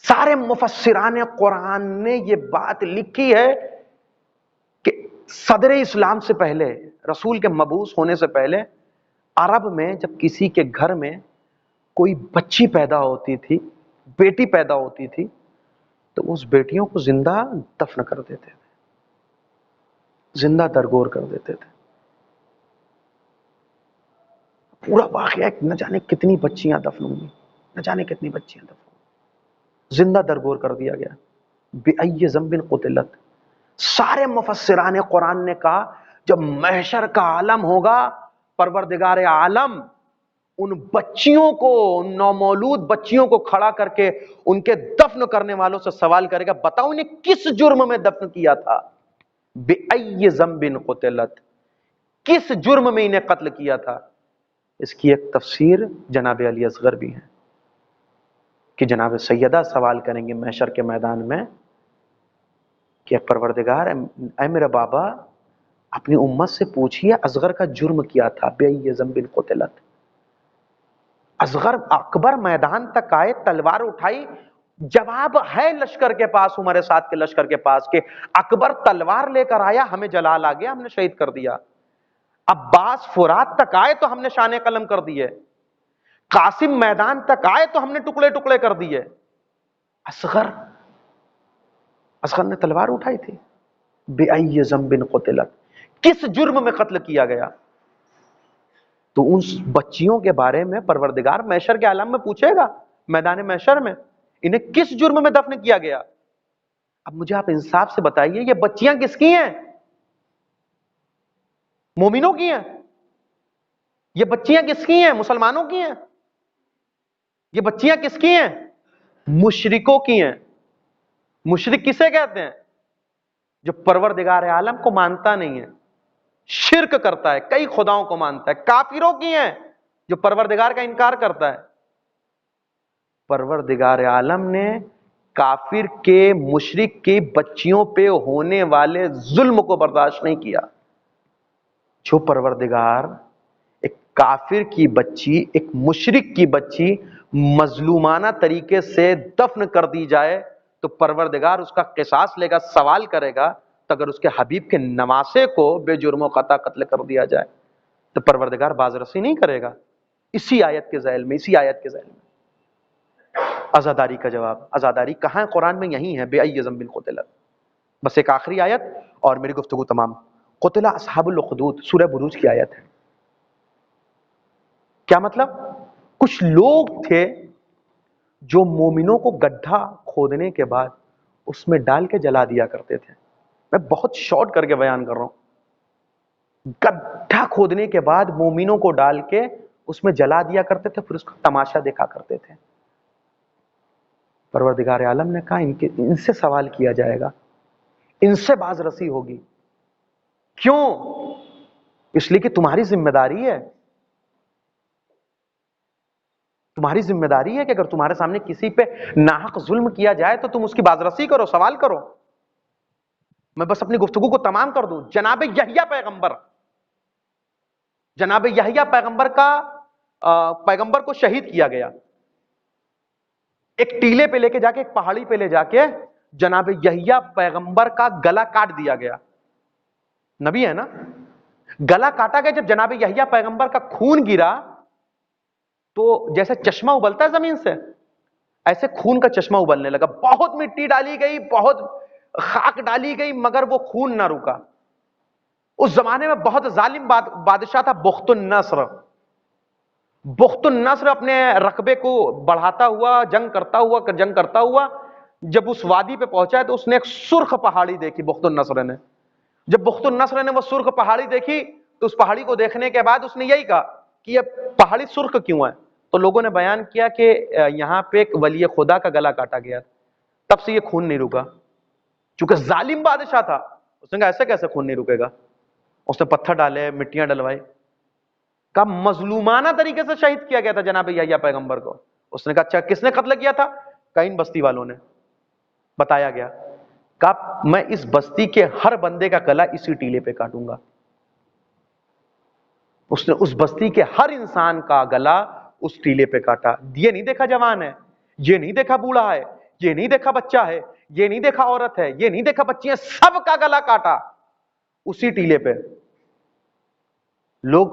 Speaker 2: سارے مفسران قرآن نے یہ بات لکھی ہے کہ صدر اسلام سے پہلے، رسول کے مبعوث ہونے سے پہلے، عرب میں جب کسی کے گھر میں کوئی بچی پیدا ہوتی تھی، بیٹی پیدا ہوتی تھی، تو اس بیٹیوں کو زندہ دفن کر دیتے تھے، زندہ درگور کر دیتے تھے۔ پورا واقعہ نہ جانے کتنی بچیاں دفن ہوئی، نہ جانے کتنی بچیاں دفن ہوئی، زندہ درگور کر دیا گیا۔ بِأَيِّ ذَنبٍ قُتِلَتْ۔ سارے مفسران قرآن نے کہا جب محشر کا عالم ہوگا، پروردگار عالم ان بچیوں کو، ان نومولود بچیوں کو کھڑا کر کے ان کے دفن کرنے والوں سے سوال کرے گا، بتاؤ انہیں کس جرم میں دفن کیا تھا؟ بِأَيِّ ذَنبٍ قُتِلَتْ، کس جرم میں انہیں قتل کیا تھا؟ اس کی ایک تفسیر جناب علی اصغر بھی ہے کہ جناب سیدہ سوال کریں گے محشر کے میدان میں کہ پروردگار، اے میرے بابا، اپنی امت سے پوچھئے اصغر کا جرم کیا تھا؟ بِأَيِّ ذَنبٍ قُتِلَتْ۔ اصغر اکبر میدان تک آئے، تلوار اٹھائی، جواب ہے لشکر کے پاس، عمر سعد کے لشکر کے پاس، کہ اکبر تلوار لے کر آیا، ہمیں جلال آ گیا، ہم نے شہید کر دیا۔ عباس فرات تک آئے تو ہم نے شان قلم کر دیے، قاسم میدان تک آئے تو ہم نے ٹکڑے ٹکڑے کر دیے۔ اصغر نے تلوار اٹھائی تھی۔ بِأَيِّ ذَنبٍ قُتِلَتْ، کس جرم میں قتل کیا گیا؟ تو ان بچیوں کے بارے میں پروردگار محشر کے عالم میں پوچھے گا، میدان محشر میں، انہیں کس جرم میں دفن کیا گیا؟ اب مجھے آپ انصاف سے بتائیے، یہ بچیاں کس کی ہیں؟ مومنوں کی ہیں؟ یہ بچیاں کس کی ہیں؟ مسلمانوں کی ہیں؟ یہ بچیاں کس کی ہیں؟ مشرکوں کی ہیں۔ مشرک کسے کہتے ہیں؟ جو پروردگار عالم کو مانتا نہیں ہے، شرک کرتا ہے، کئی خداؤں کو مانتا ہے۔ کافروں کی ہیں، جو پروردگار کا انکار کرتا ہے۔ پروردگار عالم نے کافر کے، مشرک کی بچیوں پہ ہونے والے ظلم کو برداشت نہیں کیا۔ جو پروردگار ایک کافر کی بچی، ایک مشرک کی بچی مظلومانہ طریقے سے دفن کر دی جائے تو پروردگار اس کا قصاص لے گا، سوال کرے گا۔ تو اگر اس کے حبیب کے نواسے کو بے جرم و خطا قتل کر دیا جائے تو پروردگار بازرسی نہیں کرے گا؟ اسی آیت کے ذیل میں عزاداری کا جواب۔ عزاداری کہاں ہے قرآن میں؟ یہی ہے، بے ای ذنب قتلت۔ بس ایک آخری آیت اور میری گفتگو تمام۔ قتل اصحاب الاخدود، سورہ بروج کی آیت ہے۔ کیا مطلب؟ کچھ لوگ تھے جو مومنوں کو گڈھا کھودنے کے بعد اس میں ڈال کے جلا دیا کرتے تھے۔ میں بہت شارٹ کر کے بیان کر رہا ہوں۔ گڈھا کھودنے کے بعد مومنوں کو ڈال کے اس میں جلا دیا کرتے تھے، پھر اس کا تماشا دیکھا کرتے تھے۔ پروردگار عالم نے کہا ان سے سوال کیا جائے گا، ان سے باز رسی ہوگی۔ کیوں؟ اس لیے کہ تمہاری ذمہ داری ہے، تمہاری ذمہ داری ہے کہ اگر تمہارے سامنے کسی پہ ناحق ظلم کیا جائے تو تم اس کی بازرسی کرو، سوال کرو۔ میں بس اپنی گفتگو کو تمام کر دوں۔ جناب یحییٰ پیغمبر کو شہید کیا گیا، ایک ٹیلے پہ لے کے جا کے، ایک پہاڑی پہ لے جا کے جناب یحییٰ پیغمبر کا گلا کاٹ دیا گیا۔ نبی ہے نا، گلا کاٹا گیا۔ جب جناب یحییٰ پیغمبر کا خون گرا تو جیسے چشمہ ابلتا ہے زمین سے، ایسے خون کا چشمہ ابلنے لگا۔ بہت مٹی ڈالی گئی، بہت خاک ڈالی گئی، مگر وہ خون نہ رکا۔ اس زمانے میں بہت ظالم بادشاہ تھا بخت النصر۔ بخت النصر اپنے رقبے کو بڑھاتا ہوا، جنگ کرتا ہوا جب اس وادی پہ پہنچا تو اس نے ایک سرخ پہاڑی دیکھی۔ بخت النصر نے جب بخت النصر نے وہ سرخ پہاڑی دیکھی تو اس پہاڑی کو دیکھنے کے بعد اس نے یہی کہا کہ یہ پہاڑی سرخ کیوں ہے؟ تو لوگوں نے بیان کیا کہ یہاں پہ ایک ولی خدا کا گلا کاٹا گیا، تب سے یہ خون نہیں رکا۔ چونکہ ظالم بادشاہ تھا، اس نے کہا ایسے کیسے خون نہیں رکے گا؟ اس نے پتھر ڈالے، مٹیاں ڈلوائی۔ کہا مظلومانہ طریقے سے شہید کیا گیا تھا جناب یحییٰ پیغمبر کو۔ اس نے کہا اچھا کس نے قتل کیا تھا؟ کہیں بستی والوں نے۔ بتایا گیا، کہا میں اس بستی کے ہر بندے کا گلا اسی ٹیلے پہ کاٹوں گا۔ اس نے اس بستی کے ہر انسان کا گلا اس ٹیلے پہ کاٹا۔ یہ نہیں دیکھا جوان ہے، یہ نہیں دیکھا بوڑھا ہے، یہ نہیں دیکھا بچہ ہے، یہ نہیں دیکھا عورت ہے، یہ نہیں دیکھا بچی ہے، سب کا گلا کاٹا اسی ٹیلے پہ۔ لوگ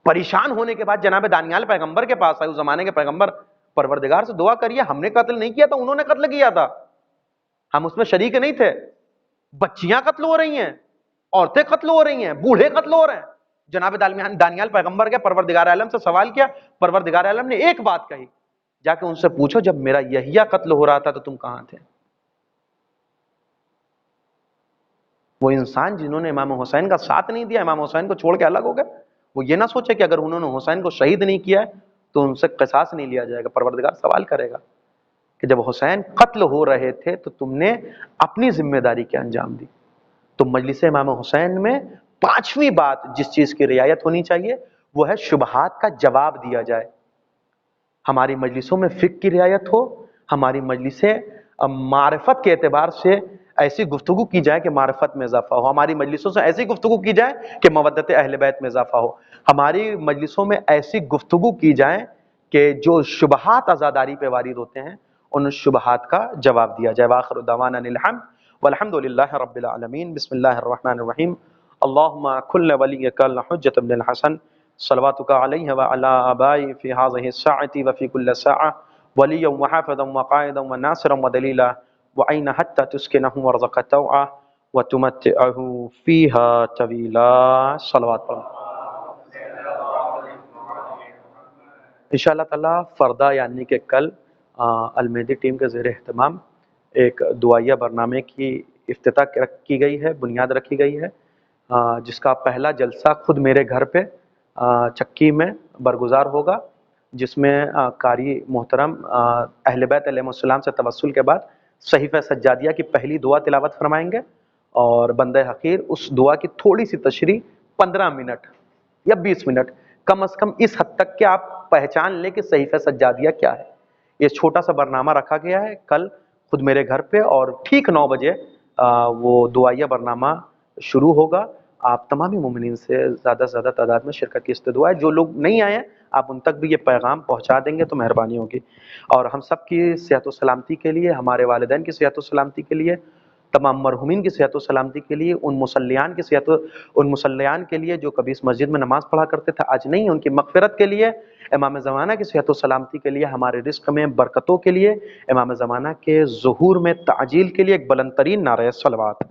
Speaker 2: پریشان ہونے کے بعد جناب دانیال پیغمبر کے پاس آئے، اس زمانے کے پیغمبر، پروردگار سے دعا کریے، ہم نے قتل نہیں کیا تھا، انہوں نے قتل کیا تھا، ہم اس میں شریک نہیں تھے۔ بچیاں قتل ہو رہی ہیں، عورتیں قتل ہو رہی ہیں، بوڑھے قتل ہو رہے ہیں۔ جناب دانیال پیغمبر کے پروردگار عالم سے سوال کیا، پروردگار عالم نے ایک بات کہی، جا کے ان سے پوچھو جب میرا یحییٰ قتل ہو رہا تھا تو تم کہاں تھے؟ وہ انسان جنہوں نے امام حسین کا ساتھ نہیں دیا، امام حسین کو چھوڑ کے الگ ہو گئے، وہ یہ نہ سوچے کہ اگر انہوں نے حسین کو شہید نہیں کیا ہے تو ان سے قصاص نہیں لیا جائے گا۔ پروردگار سوال کرے گا کہ جب حسین قتل ہو رہے تھے تو تم نے اپنی ذمہ داری کیا انجام دی؟ تو مجلس امام حسین میں پانچویں بات جس چیز کی رعایت ہونی چاہیے وہ ہے شبہات کا جواب دیا جائے۔ ہماری مجلسوں میں فقہ کی رعایت ہو، ہماری مجلسیں معرفت کے اعتبار سے ایسی گفتگو کی جائے کہ معرفت میں اضافہ ہو، ہماری مجلسوں سے ایسی گفتگو کی جائے کہ مودت اہل بیت میں اضافہ ہو، ہماری مجلسوں میں ایسی گفتگو کی جائے کہ جو شبہات عزاداری پہ وارد ہوتے ہیں ان شبہات کا جواب دیا جائے۔ وآخر دعوانا الحمد والحمد للہ رب العالمین۔ بسم اللہ الرحمن الرحیم۔ اللہم کل ولیک الحجۃ بن الحسن صلواتک علیہ وعلی آبائی فی هذه الساعة وفی کل ساعة ولیا وحافظا وقائدا وناصرا ودلیلا وعین حتی تسکنہ ورزق توعہ وتمتعہ فیہا طویلا۔ صلوات پڑھیں۔ انشاءاللہ تعالیٰ فردا یعنی کہ کل المہدی ٹیم کے زیر اہتمام ایک دعائیہ برنامے کی افتتاح کی گئی ہے، بنیاد رکھی گئی ہے، جس کا پہلا جلسہ خود میرے گھر پہ چکی میں برگزار ہوگا، جس میں قاری محترم اہل بیت علیہ السلام سے توسل کے بعد صحیفہ سجادیہ کی پہلی دعا تلاوت فرمائیں گے، اور بندہ حقیر اس دعا کی تھوڑی سی تشریح 15 منٹ یا 20 منٹ کم از کم اس حد تک کہ آپ پہچان لیں کہ صحیفہ سجادیہ کیا ہے۔ یہ چھوٹا سا برنامہ رکھا گیا ہے کل خود میرے گھر پہ، اور ٹھیک 9 بجے وہ دعائیہ برنامہ شروع ہوگا۔ آپ تمامی مومنین سے زیادہ سے زیادہ تعداد میں شرکت کی استدعا ہے۔ جو لوگ نہیں آئے ہیں آپ ان تک بھی یہ پیغام پہنچا دیں گے تو مہربانی ہوگی. اور ہم سب کی صحت و سلامتی کے لیے، ہمارے والدین کی صحت و سلامتی کے لیے، تمام مرحومین کی صحت و سلامتی کے لیے، ان مسلیان کے لیے جو کبھی اس مسجد میں نماز پڑھا کرتے تھے آج نہیں، ان کی مغفرت کے لیے، امام زمانہ کی صحت و سلامتی کے لیے، ہمارے رزق میں برکتوں کے لیے، امام زمانہ کے ظہور میں تعجیل کے لیے ایک بلند ترین نعرہ صلوات.